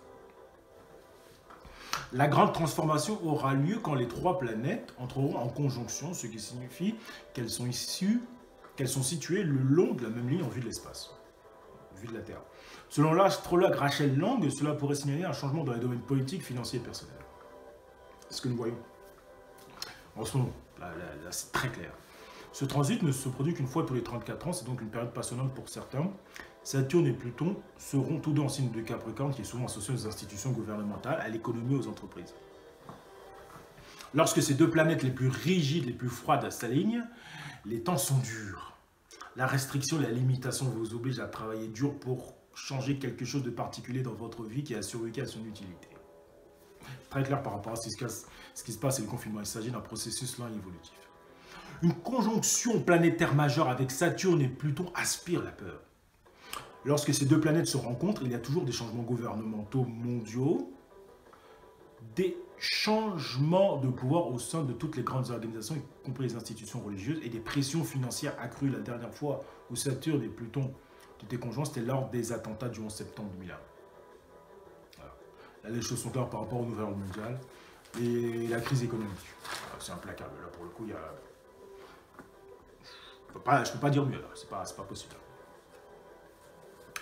La grande transformation aura lieu quand les trois planètes entreront en conjonction, ce qui signifie qu'elles sont situées le long de la même ligne en vue de l'espace, en vue de la Terre. Selon l'astrologue Rachel Lang, cela pourrait signaler un changement dans les domaines politiques, financiers et personnels. C'est ce que nous voyons en ce moment. Là, c'est très clair. Ce transit ne se produit qu'une fois tous les 34 ans, c'est donc une période passionnante pour certains. Saturne et Pluton seront tous deux en signe de Capricorne, qui est souvent associé aux institutions gouvernementales, à l'économie et aux entreprises. Lorsque ces deux planètes les plus rigides, les plus froides s'alignent, les temps sont durs. La restriction et la limitation vous obligent à travailler dur pour changer quelque chose de particulier dans votre vie qui a survécu à son utilité. Très clair par rapport à ce qui se passe et le confinement. Il s'agit d'un processus lent et évolutif. Une conjonction planétaire majeure avec Saturne et Pluton aspire la peur. Lorsque ces deux planètes se rencontrent, il y a toujours des changements gouvernementaux mondiaux, des changements de pouvoir au sein de toutes les grandes organisations, y compris les institutions religieuses, et des pressions financières accrues. La dernière fois où Saturne et Pluton étaient conjoints, c'était lors des attentats du 11 septembre 2001. Voilà. Là, les choses sont claires par rapport au nouvel ordre mondial et la crise économique. C'est implacable. Là, pour le coup, il y a... Je peux pas dire mieux, là. C'est pas possible.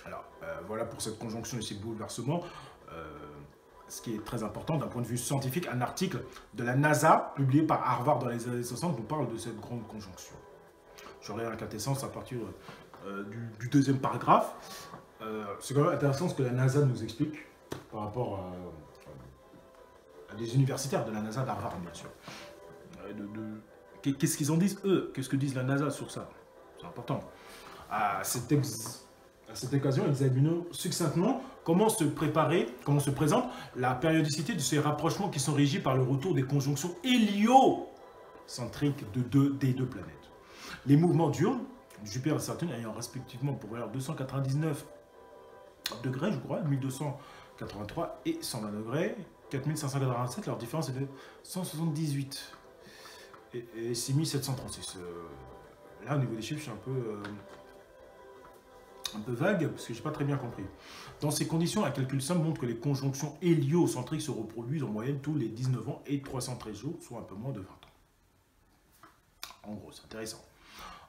Alors, voilà pour cette conjonction et ces bouleversements. Ce qui est très important d'un point de vue scientifique, un article de la NASA, publié par Harvard dans les années 60, nous parle de cette grande conjonction. J'aurai la quintessence à partir du deuxième paragraphe. C'est quand même intéressant ce que la NASA nous explique par rapport à des universitaires de la NASA d'Harvard, bien sûr. Qu'est-ce qu'ils en disent, eux? Qu'est-ce que disent la NASA sur ça? C'est important. À cette occasion, examinons succinctement comment se présente la périodicité de ces rapprochements qui sont régis par le retour des conjonctions héliocentriques des deux planètes. Les mouvements diurnes, Jupiter et Saturne ayant respectivement pour valeur 299 degrés, je crois, 1283 et 120 degrés, 4587, leur différence est de 178 et 6736. Là, au niveau des chiffres, je suis un peu vague, parce que je n'ai pas très bien compris. Dans ces conditions, un calcul simple montre que les conjonctions héliocentriques se reproduisent en moyenne tous les 19 ans et 313 jours, soit un peu moins de 20 ans. En gros, c'est intéressant.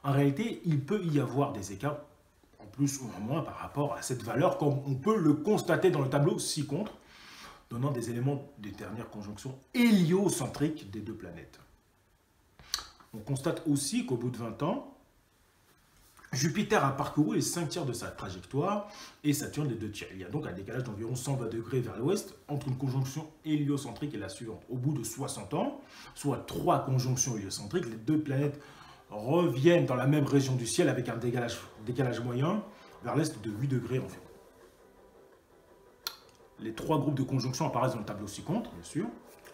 En réalité, il peut y avoir des écarts, en plus ou en moins, par rapport à cette valeur, comme on peut le constater dans le tableau ci-contre. donnant des éléments des dernières conjonctions héliocentriques des deux planètes. On constate aussi qu'au bout de 20 ans, Jupiter a parcouru les 5 tiers de sa trajectoire et Saturne les 2 tiers. Il y a donc un décalage d'environ 120 degrés vers l'ouest entre une conjonction héliocentrique et la suivante. Au bout de 60 ans, soit 3 conjonctions héliocentriques, les deux planètes reviennent dans la même région du ciel avec un décalage moyen vers l'est de 8 degrés environ. Les 3 groupes de conjonctions apparaissent dans le tableau ci-contre, bien sûr,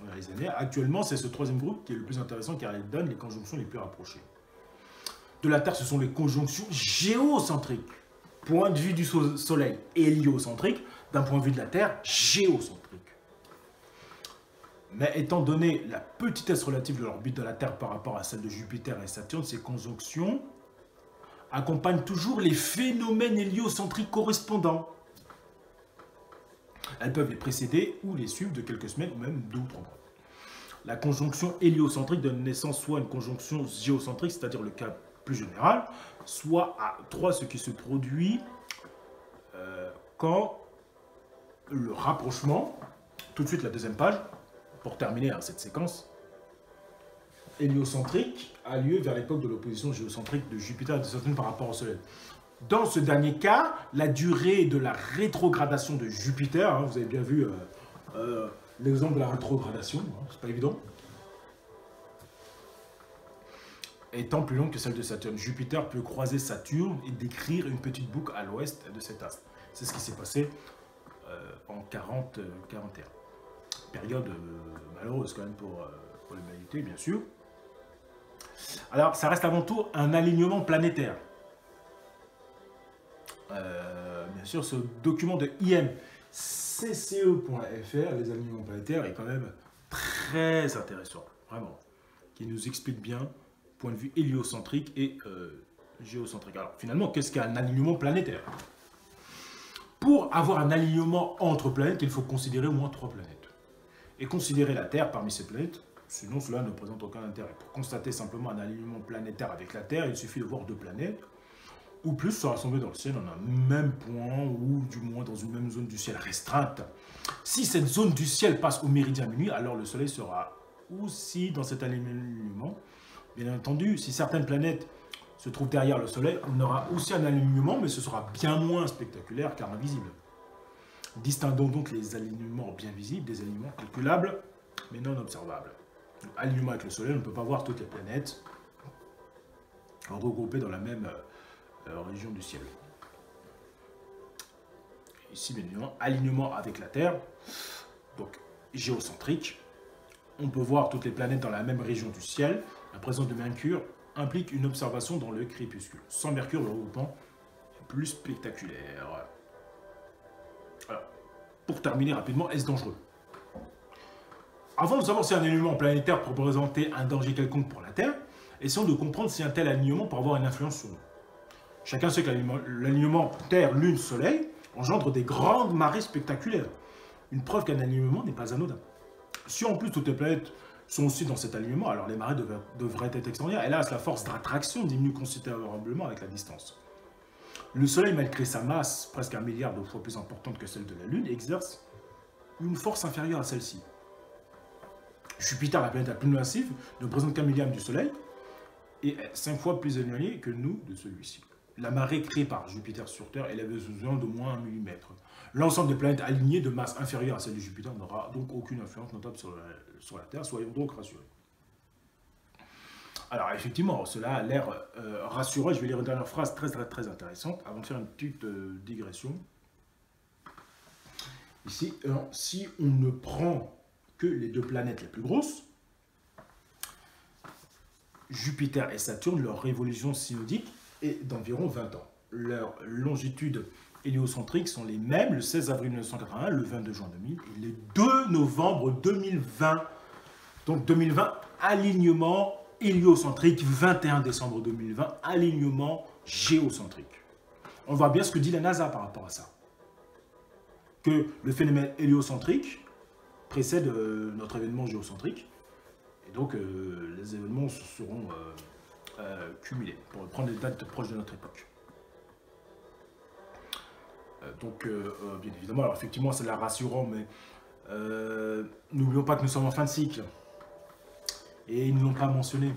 dans les années. Actuellement, c'est ce troisième groupe qui est le plus intéressant car il donne les conjonctions les plus rapprochées. De la Terre, ce sont les conjonctions géocentriques. Point de vue du Soleil, héliocentrique. D'un point de vue de la Terre, géocentrique. Mais étant donné la petitesse relative de l'orbite de la Terre par rapport à celle de Jupiter et Saturne, ces conjonctions accompagnent toujours les phénomènes héliocentriques correspondants. Elles peuvent les précéder ou les suivre de quelques semaines ou même 2 ou 3 mois. La conjonction héliocentrique donne naissance soit à une conjonction géocentrique, c'est-à-dire le cas plus général, soit à 3, ce qui se produit quand le rapprochement, tout de suite la deuxième page, pour terminer cette séquence, héliocentrique a lieu vers l'époque de l'opposition géocentrique de Jupiter et de Saturne par rapport au Soleil. Dans ce dernier cas, la durée de la rétrogradation de Jupiter, vous avez bien vu l'exemple de la rétrogradation, c'est pas évident, étant plus longue que celle de Saturne. Jupiter peut croiser Saturne et décrire une petite boucle à l'ouest de cet astre. C'est ce qui s'est passé en 40-41. Période malheureuse quand même pour l'humanité, bien sûr. Alors, ça reste avant tout un alignement planétaire. Bien sûr, ce document de imcce.fr, les alignements planétaires, est quand même très intéressant, vraiment, qui nous explique bien point de vue héliocentrique et géocentrique. Alors finalement, qu'est-ce qu'un alignement planétaire? Pour avoir un alignement entre planètes, il faut considérer au moins 3 planètes. Et considérer la Terre parmi ces planètes, sinon cela ne présente aucun intérêt. Pour constater simplement un alignement planétaire avec la Terre, il suffit de voir 2 planètes, ou plus se rassembler dans le ciel en un même point, ou du moins dans une même zone du ciel restreinte. Si cette zone du ciel passe au méridien minuit, alors le Soleil sera aussi dans cet alignement. Bien entendu, si certaines planètes se trouvent derrière le Soleil, on aura aussi un alignement, mais ce sera bien moins spectaculaire car invisible. Distinguons donc les alignements bien visibles des alignements calculables, mais non observables. Donc, alignement avec le Soleil, on ne peut pas voir toutes les planètes regroupées dans la même région du ciel. Ici, bien évidemment, alignement avec la Terre, donc géocentrique. On peut voir toutes les planètes dans la même région du ciel. La présence de Mercure implique une observation dans le crépuscule. Sans Mercure, le regroupement est plus spectaculaire. Alors, pour terminer rapidement, est-ce dangereux? Avant de savoir si un alignement planétaire peut représenter un danger quelconque pour la Terre, essayons de comprendre si un tel alignement peut avoir une influence sur nous. Chacun sait que l'alignement Terre-Lune-Soleil engendre des grandes marées spectaculaires. Une preuve qu'un alignement n'est pas anodin. Si en plus toutes les planètes sont aussi dans cet alignement, alors les marées devraient être extraordinaires. Hélas, la force d'attraction diminue considérablement avec la distance. Le Soleil, malgré sa masse, presque 1 milliard de fois plus importante que celle de la Lune, exerce une force inférieure à celle-ci. Jupiter, la planète la plus massive, ne présente qu'1 millième du Soleil et est 5 fois plus éloigné que nous de celui-ci. La marée créée par Jupiter sur Terre élève besoin de moins 1 mm. L'ensemble des planètes alignées de masse inférieure à celle de Jupiter n'aura donc aucune influence notable sur la Terre, soyons donc rassurés. Alors effectivement, cela a l'air rassurant. Je vais lire une dernière phrase très intéressante avant de faire une petite digression. Ici, si on ne prend que les 2 planètes les plus grosses, Jupiter et Saturne, leur révolution synodique est d'environ 20 ans. Leurs longitudes héliocentriques sont les mêmes le 16 avril 1981, le 22 juin 2000 et le 2 novembre 2020. Donc 2020, alignement héliocentrique, 21 décembre 2020, alignement géocentrique. On voit bien ce que dit la NASA par rapport à ça. Que le phénomène héliocentrique précède notre événement géocentrique. Et donc les événements seront cumulés pour prendre les dates proches de notre époque. Donc, bien évidemment, alors effectivement, c'est là rassurant, mais N'oublions pas que nous sommes en fin de cycle. Et ils ne l'ont pas mentionné.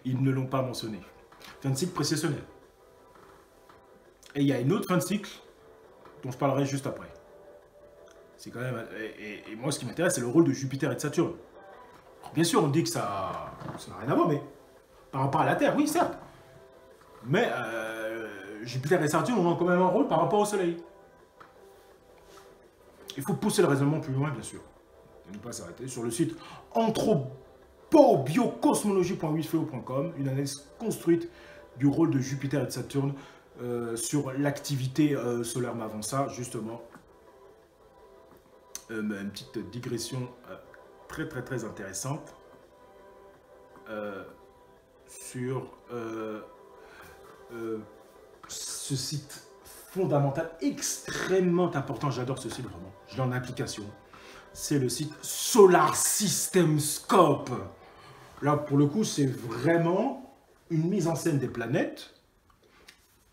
Ils ne l'ont pas mentionné. Fin de cycle précessionnel. Et il y a une autre fin de cycle dont je parlerai juste après. C'est quand même. Et moi, ce qui m'intéresse, c'est le rôle de Jupiter et de Saturne. Alors, bien sûr, on dit que ça n'a rien à voir, mais par rapport à la Terre, oui, certes. Mais Jupiter et Saturne ont quand même un rôle par rapport au Soleil. Il faut pousser le raisonnement plus loin, bien sûr. Et ne pas s'arrêter. Sur le site anthropobiocosmologie.withflow.com, une analyse construite du rôle de Jupiter et de Saturne sur l'activité solaire. Mais avant ça, justement, une petite digression très intéressante sur ce site fondamental, extrêmement important. J'adore ce site vraiment. Je l'ai en application. C'est le site Solar System Scope. Là, pour le coup, c'est vraiment une mise en scène des planètes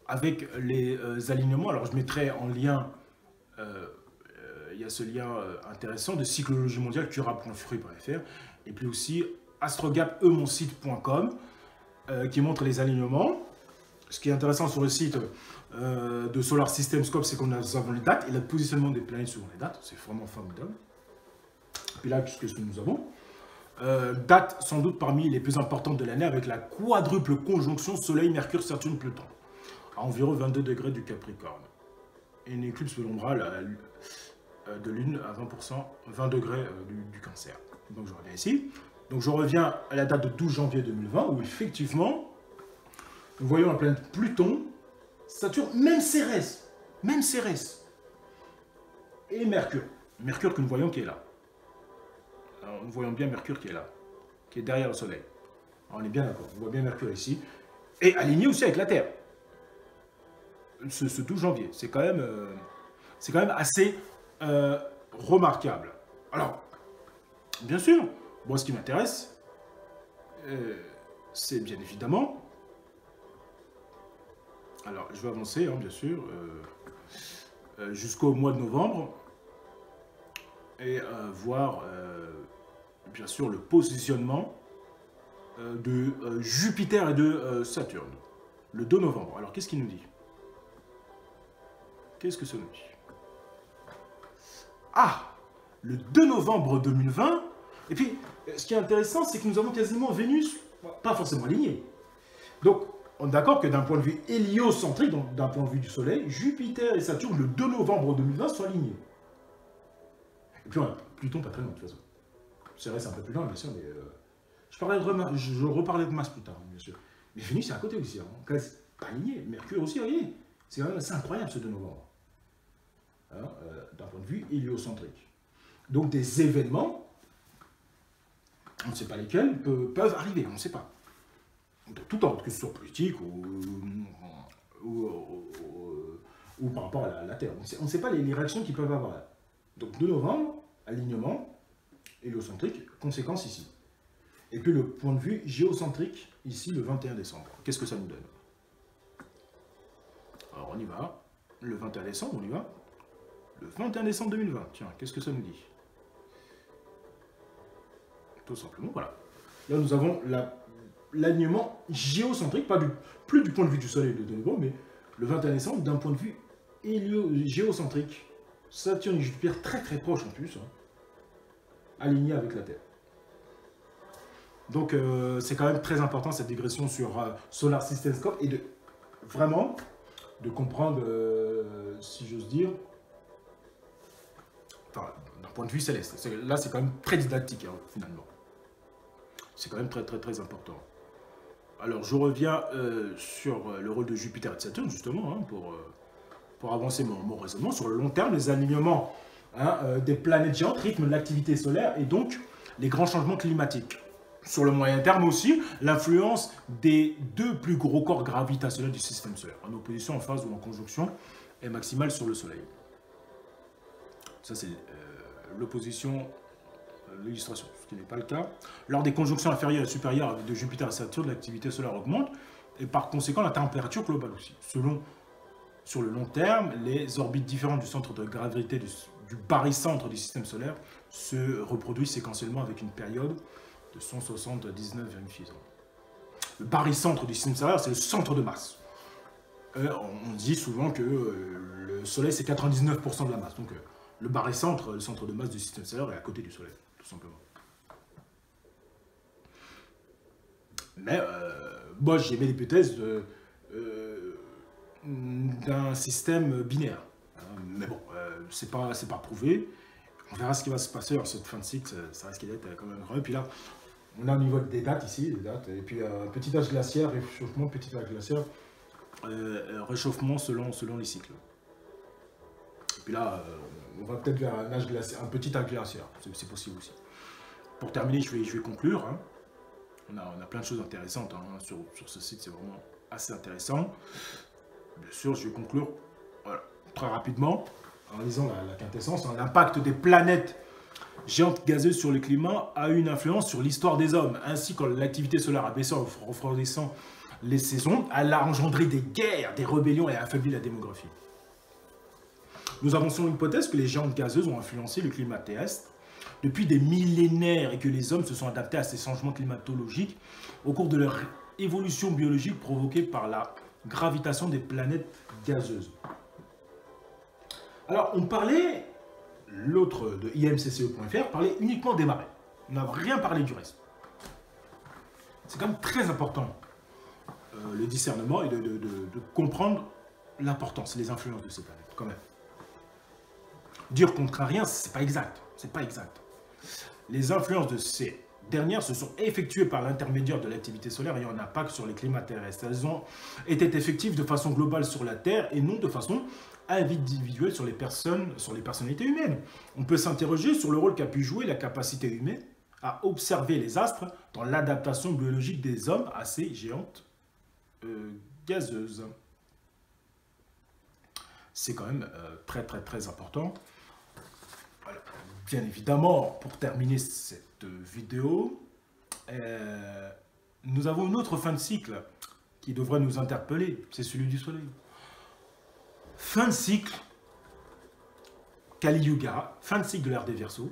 avec les alignements. Alors, je mettrai en lien, il y a ce lien intéressant de cyclologie mondiale, cura.fruit.fr, et puis aussi astrogap.emonSite.com qui montre les alignements. Ce qui est intéressant sur le site de Solar System Scope, c'est qu'on a les dates et le positionnement des planètes selon les dates. C'est vraiment formidable. Et puis là, qu'est-ce que nous avons? Dates sans doute parmi les plus importantes de l'année avec la quadruple conjonction Soleil, Mercure, Saturne, Pluton, à environ 22 degrés du Capricorne. Et une éclipse pénombrale de Lune à 20%, 20 degrés du Cancer. Donc je reviens ici. Donc je reviens à la date de 12 janvier 2020 où effectivement, nous voyons la planète Pluton, Saturne, même Cérès, et Mercure. Mercure que nous voyons qui est là. Alors, nous voyons bien Mercure qui est là, qui est derrière le Soleil. Alors, on est bien d'accord, on voit bien Mercure ici. Et aligné aussi avec la Terre. Ce 12 janvier, c'est quand même assez remarquable. Alors, bien sûr, moi ce qui m'intéresse, c'est bien évidemment... Alors, je vais avancer, hein, bien sûr, jusqu'au mois de novembre et voir, bien sûr, le positionnement de Jupiter et de Saturne, le 2 novembre. Alors, qu'est-ce qu'il nous dit? Qu'est-ce que ça nous dit? Ah, le 2 novembre 2020. Et puis, ce qui est intéressant, c'est que nous avons quasiment Vénus, pas forcément alignée. Donc, on est d'accord que d'un point de vue héliocentrique, donc d'un point de vue du Soleil, Jupiter et Saturne, le 2 novembre 2020, sont alignés. Et puis, Pluton, pas très loin, de toute façon. Cérès, c'est un peu plus loin, bien sûr, mais je reparlerai de masse plus tard, bien sûr. Mais Vénus, c'est à côté aussi, hein, pas aligné. Mercure aussi aligné. C'est quand même assez incroyable, ce 2 novembre. Hein, d'un point de vue héliocentrique. Donc, des événements, on ne sait pas lesquels, peuvent arriver, on ne sait pas. De tout ordre, que ce soit politique ou par rapport à la Terre. On ne sait pas les réactions qu'ils peuvent avoir là. Donc 2 novembre, alignement héliocentrique, conséquence ici. Et puis le point de vue géocentrique, ici le 21 décembre. Qu'est-ce que ça nous donne? Alors on y va. Le 21 décembre, on y va. Le 21 décembre 2020, tiens, qu'est-ce que ça nous dit? Tout simplement, voilà. Là nous avons l'alignement géocentrique, plus du point de vue du Soleil de novembre, mais le 21 décembre, d'un point de vue géocentrique. Saturne et Jupiter très proches en plus, hein, alignés avec la Terre. Donc c'est quand même très important cette digression sur Solar System Scope et vraiment de comprendre, si j'ose dire, enfin, d'un point de vue céleste. Là c'est quand même très didactique, hein, finalement. C'est quand même très important. Alors, je reviens sur le rôle de Jupiter et de Saturne, justement, hein, pour avancer mon raisonnement. Sur le long terme, les alignements des planètes géantes rythment l'activité solaire et donc les grands changements climatiques. Sur le moyen terme aussi, l'influence des deux plus gros corps gravitationnels du système solaire, en opposition, en phase ou en conjonction, est maximale sur le Soleil. Ça, c'est l'opposition, l'illustration, ce qui n'est pas le cas. Lors des conjonctions inférieures et supérieures de Jupiter et Saturne, l'activité solaire augmente et par conséquent la température globale aussi. Sur le long terme, les orbites différentes du centre de gravité du du barycentre du système solaire se reproduit séquentiellement avec une période de 179,6 ans. Le barycentre du système solaire, c'est le centre de masse. On dit souvent que le Soleil, c'est 99% de la masse. Donc, le barycentre, le centre de masse du système solaire, est à côté du Soleil, tout simplement. Mais moi, j'aimais l'hypothèse d'un système binaire. Mais bon, c'est pas prouvé. On verra ce qui va se passer en cette fin de cycle. Ça risque d'être quand même incroyable. Puis là, on a au niveau des dates ici, les dates. Et puis, petit âge glaciaire, réchauffement, petit âge glaciaire, réchauffement selon les cycles. Et puis là, on va peut-être vers un âge glaciaire, un petit âge glaciaire. C'est possible aussi. Pour terminer, je vais conclure. Hein. On a plein de choses intéressantes hein, sur ce site, c'est vraiment assez intéressant. Bien sûr, je vais conclure voilà, très rapidement en lisant la quintessence. Hein. L'impact des planètes géantes gazeuses sur le climat a eu une influence sur l'histoire des hommes. Ainsi, quand l'activité solaire a baissé en refroidissant les saisons, elle a engendré des guerres, des rébellions et a affaibli la démographie. Nous avançons l'hypothèse que les géantes gazeuses ont influencé le climat terrestre depuis des millénaires et que les hommes se sont adaptés à ces changements climatologiques au cours de leur évolution biologique provoquée par la gravitation des planètes gazeuses. Alors, on parlait, l'autre de imcce.fr parlait uniquement des marées. On n'a rien parlé du reste. C'est quand même très important, le discernement et de comprendre l'importance, les influences de ces planètes, quand même. Dire contrarien, c'est pas exact. C'est pas exact. Les influences de ces dernières se sont effectuées par l'intermédiaire de l'activité solaire ayant un impact sur les climats terrestres. Elles ont été effectives de façon globale sur la Terre et non de façon individuelle sur les personnalités humaines. On peut s'interroger sur le rôle qu'a pu jouer la capacité humaine à observer les astres dans l'adaptation biologique des hommes à ces géantes gazeuses. C'est quand même très très très important. Voilà. Bien évidemment, pour terminer cette vidéo, nous avons une autre fin de cycle qui devrait nous interpeller, c'est celui du Soleil. Fin de cycle, Kali Yuga, fin de cycle de l'ère des Verseaux,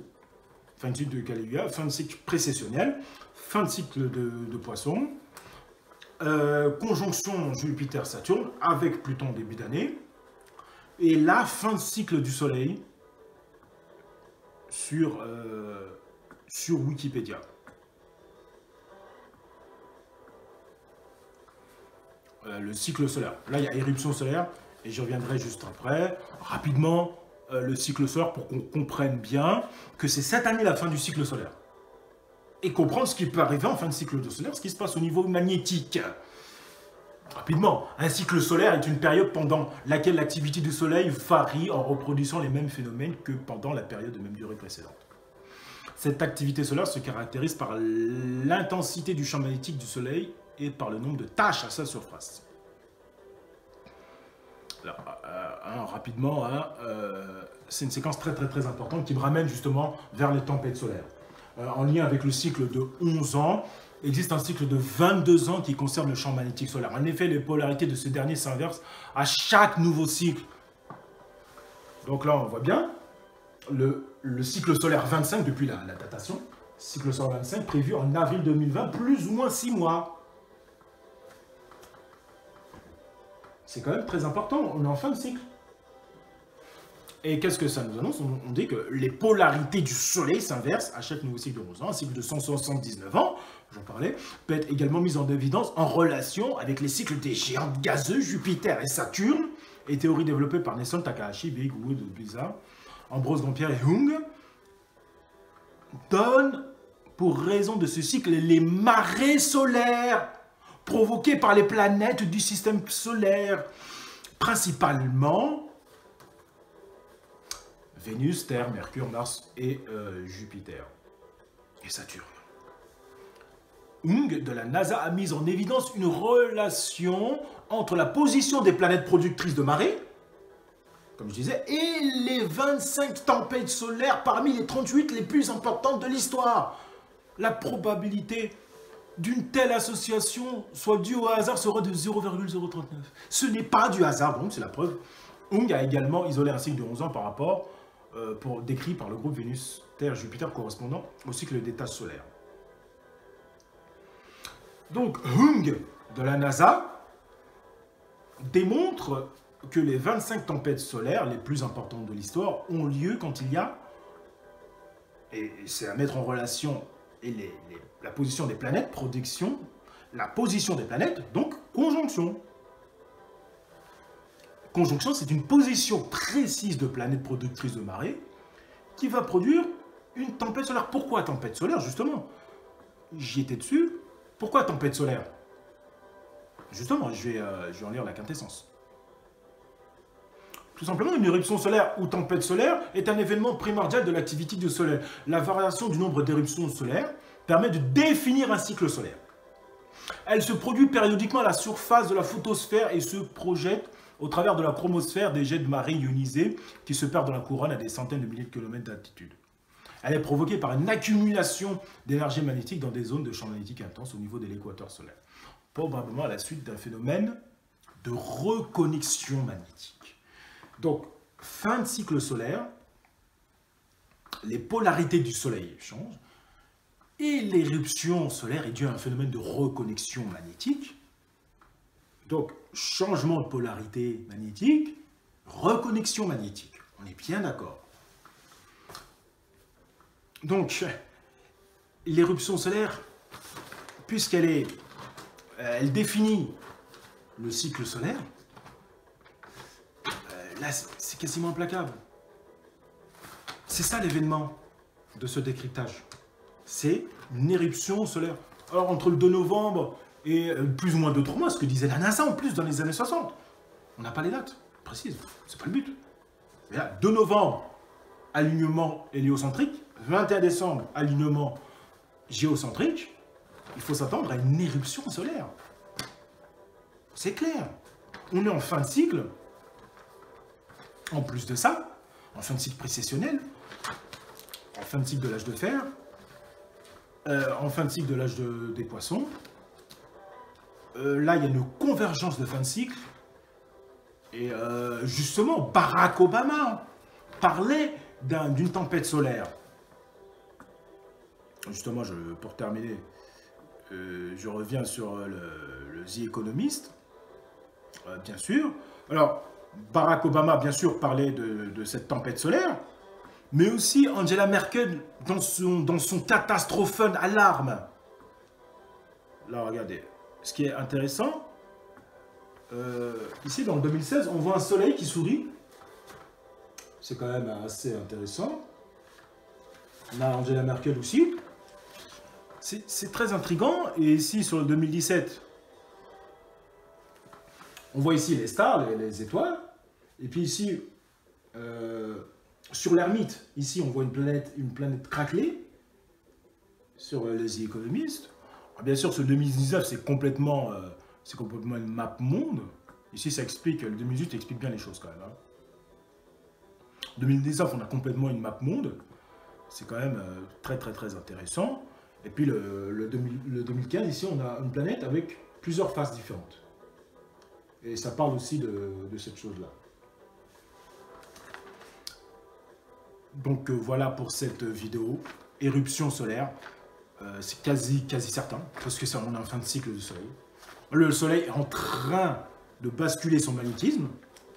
fin de cycle de Kali Yuga, fin de cycle précessionnel, fin de cycle de Poissons, conjonction Jupiter-Saturne avec Pluton en début d'année, et la fin de cycle du Soleil sur Wikipédia. Le cycle solaire. Là, il y a éruption solaire, et j'y reviendrai juste après. Rapidement, le cycle solaire pour qu'on comprenne bien que c'est cette année la fin du cycle solaire. Et comprendre ce qui peut arriver en fin de cycle solaire, ce qui se passe au niveau magnétique. Rapidement, un cycle solaire est une période pendant laquelle l'activité du Soleil varie en reproduisant les mêmes phénomènes que pendant la période de même durée précédente. Cette activité solaire se caractérise par l'intensité du champ magnétique du Soleil et par le nombre de taches à sa surface. Alors, rapidement, c'est une séquence très très très importante qui me ramène justement vers les tempêtes solaires. En lien avec le cycle de 11 ans, existe un cycle de 22 ans qui concerne le champ magnétique solaire. En effet, les polarités de ce dernier s'inversent à chaque nouveau cycle. Donc là, on voit bien le cycle solaire 25 depuis la datation. Cycle solaire 25 prévu en avril 2020, plus ou moins 6 mois. C'est quand même très important, on est en fin de cycle. Et qu'est-ce que ça nous annonce? On dit que les polarités du Soleil s'inversent à chaque nouveau cycle de 11 ans. Un cycle de 179 ans, j'en parlais, peut être également mis en évidence en relation avec les cycles des géantes gazeuses Jupiter et Saturne, et théorie développée par Nelson Takahashi, Big Wood, Blizzard, Ambrose Dampierre et Jung, donnent pour raison de ce cycle les marées solaires provoquées par les planètes du système solaire, principalement Vénus, Terre, Mercure, Mars et Jupiter et Saturne. Jung de la NASA a mis en évidence une relation entre la position des planètes productrices de marées, comme je disais, et les 25 tempêtes solaires parmi les 38 les plus importantes de l'histoire. La probabilité d'une telle association soit due au hasard serait de 0,039. Ce n'est pas du hasard, donc c'est la preuve. Jung a également isolé un cycle de 11 ans par rapport décrit par le groupe Vénus, Terre, Jupiter correspondant au cycle des tâches solaires. Donc, Hung de la NASA démontre que les 25 tempêtes solaires les plus importantes de l'histoire ont lieu quand il y a, et c'est à mettre en relation la position des planètes, la position des planètes, donc conjonction. Conjonction, c'est une position précise de planète productrice de marée qui va produire une tempête solaire. Pourquoi tempête solaire, justement? J'y étais dessus. Pourquoi tempête solaire? Justement, je vais en lire la quintessence. Tout simplement, une éruption solaire ou tempête solaire est un événement primordial de l'activité du Soleil. La variation du nombre d'éruptions solaires permet de définir un cycle solaire. Elle se produit périodiquement à la surface de la photosphère et se projette au travers de la chromosphère des jets de marée ionisés qui se perdent dans la couronne à des centaines de milliers de kilomètres d'altitude. Elle est provoquée par une accumulation d'énergie magnétique dans des zones de champ magnétique intense au niveau de l'équateur solaire, probablement à la suite d'un phénomène de reconnexion magnétique. Donc, fin de cycle solaire, les polarités du Soleil changent et l'éruption solaire est due à un phénomène de reconnexion magnétique. Donc, changement de polarité magnétique, reconnexion magnétique. On est bien d'accord. Donc, l'éruption solaire, puisqu'elle elle définit le cycle solaire, là, c'est quasiment implacable. C'est ça l'événement de ce décryptage. C'est une éruption solaire. Alors, entre le 2 novembre et plus ou moins 2-3 mois, ce que disait la NASA en plus dans les années 60, on n'a pas les dates précises, c'est pas le but. Mais là, 2 novembre, alignement héliocentrique, 21 décembre, alignement géocentrique, il faut s'attendre à une éruption solaire. C'est clair. On est en fin de cycle. En plus de ça, en fin de cycle précessionnel, en fin de cycle de l'âge de fer, en fin de cycle de l'âge des poissons, là, il y a une convergence de fin de cycle. Et justement, Barack Obama parlait d'une tempête solaire. Justement, pour terminer, je reviens sur le The Economist, bien sûr. Alors, Barack Obama, bien sûr, parlait de cette tempête solaire, mais aussi Angela Merkel dans son catastrophone alarme. Là, regardez. Ce qui est intéressant, ici, dans le 2016, on voit un soleil qui sourit. C'est quand même assez intéressant. On a Angela Merkel aussi. C'est très intriguant. Et ici, sur le 2017, on voit ici les stars, les étoiles. Et puis ici, sur l'ermite, ici, on voit une planète craquelée. Sur les économistes. Bien sûr, ce 2019, c'est complètement une map monde. Ici, ça explique, le 2018 explique bien les choses quand même. Hein. 2019, on a complètement une map monde. C'est quand même très, très, très intéressant. Et puis, le 2015, ici, on a une planète avec plusieurs faces différentes. Et ça parle aussi de cette chose-là. Donc, voilà pour cette vidéo. Éruption solaire. C'est quasi certain, parce que on est en fin de cycle du Soleil. Le Soleil est en train de basculer son magnétisme,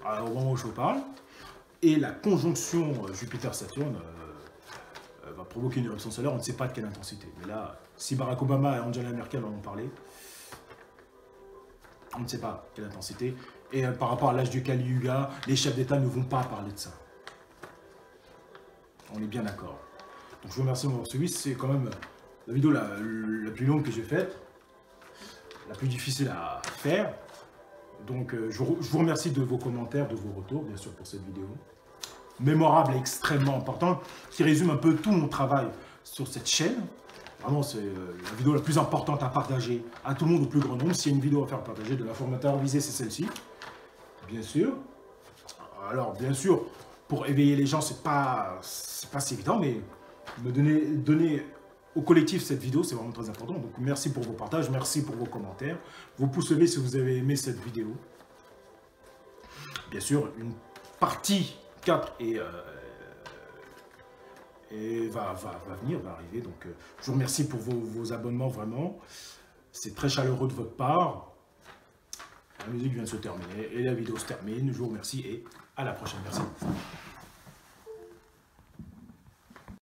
au moment où je vous parle, et la conjonction Jupiter-Saturne va provoquer une éruption solaire, on ne sait pas de quelle intensité. Mais là, si Barack Obama et Angela Merkel en ont parlé, on ne sait pas quelle intensité. Et par rapport à l'âge du Kali Yuga, les chefs d'État ne vont pas parler de ça. On est bien d'accord. Donc je vous remercie de m'avoir suivi, c'est quand même la vidéo la plus longue que j'ai faite, la plus difficile à faire. Donc je vous remercie de vos commentaires, de vos retours, bien sûr, pour cette vidéo. Mémorable et extrêmement importante, qui résume un peu tout mon travail sur cette chaîne. Vraiment, c'est la vidéo la plus importante à partager à tout le monde, au plus grand nombre. S'il y a une vidéo à faire partager de l'informateur visé, c'est celle-ci, bien sûr. Alors, bien sûr, pour éveiller les gens, c'est pas si évident, mais donner au collectif cette vidéo, c'est vraiment très important. Donc, merci pour vos partages, merci pour vos commentaires. Vos pouces levés si vous avez aimé cette vidéo. Bien sûr, une partie 4 est et va venir, va arriver. Donc, je vous remercie pour vos abonnements, vraiment. C'est très chaleureux de votre part. La musique vient de se terminer et la vidéo se termine. Je vous remercie et à la prochaine. Merci.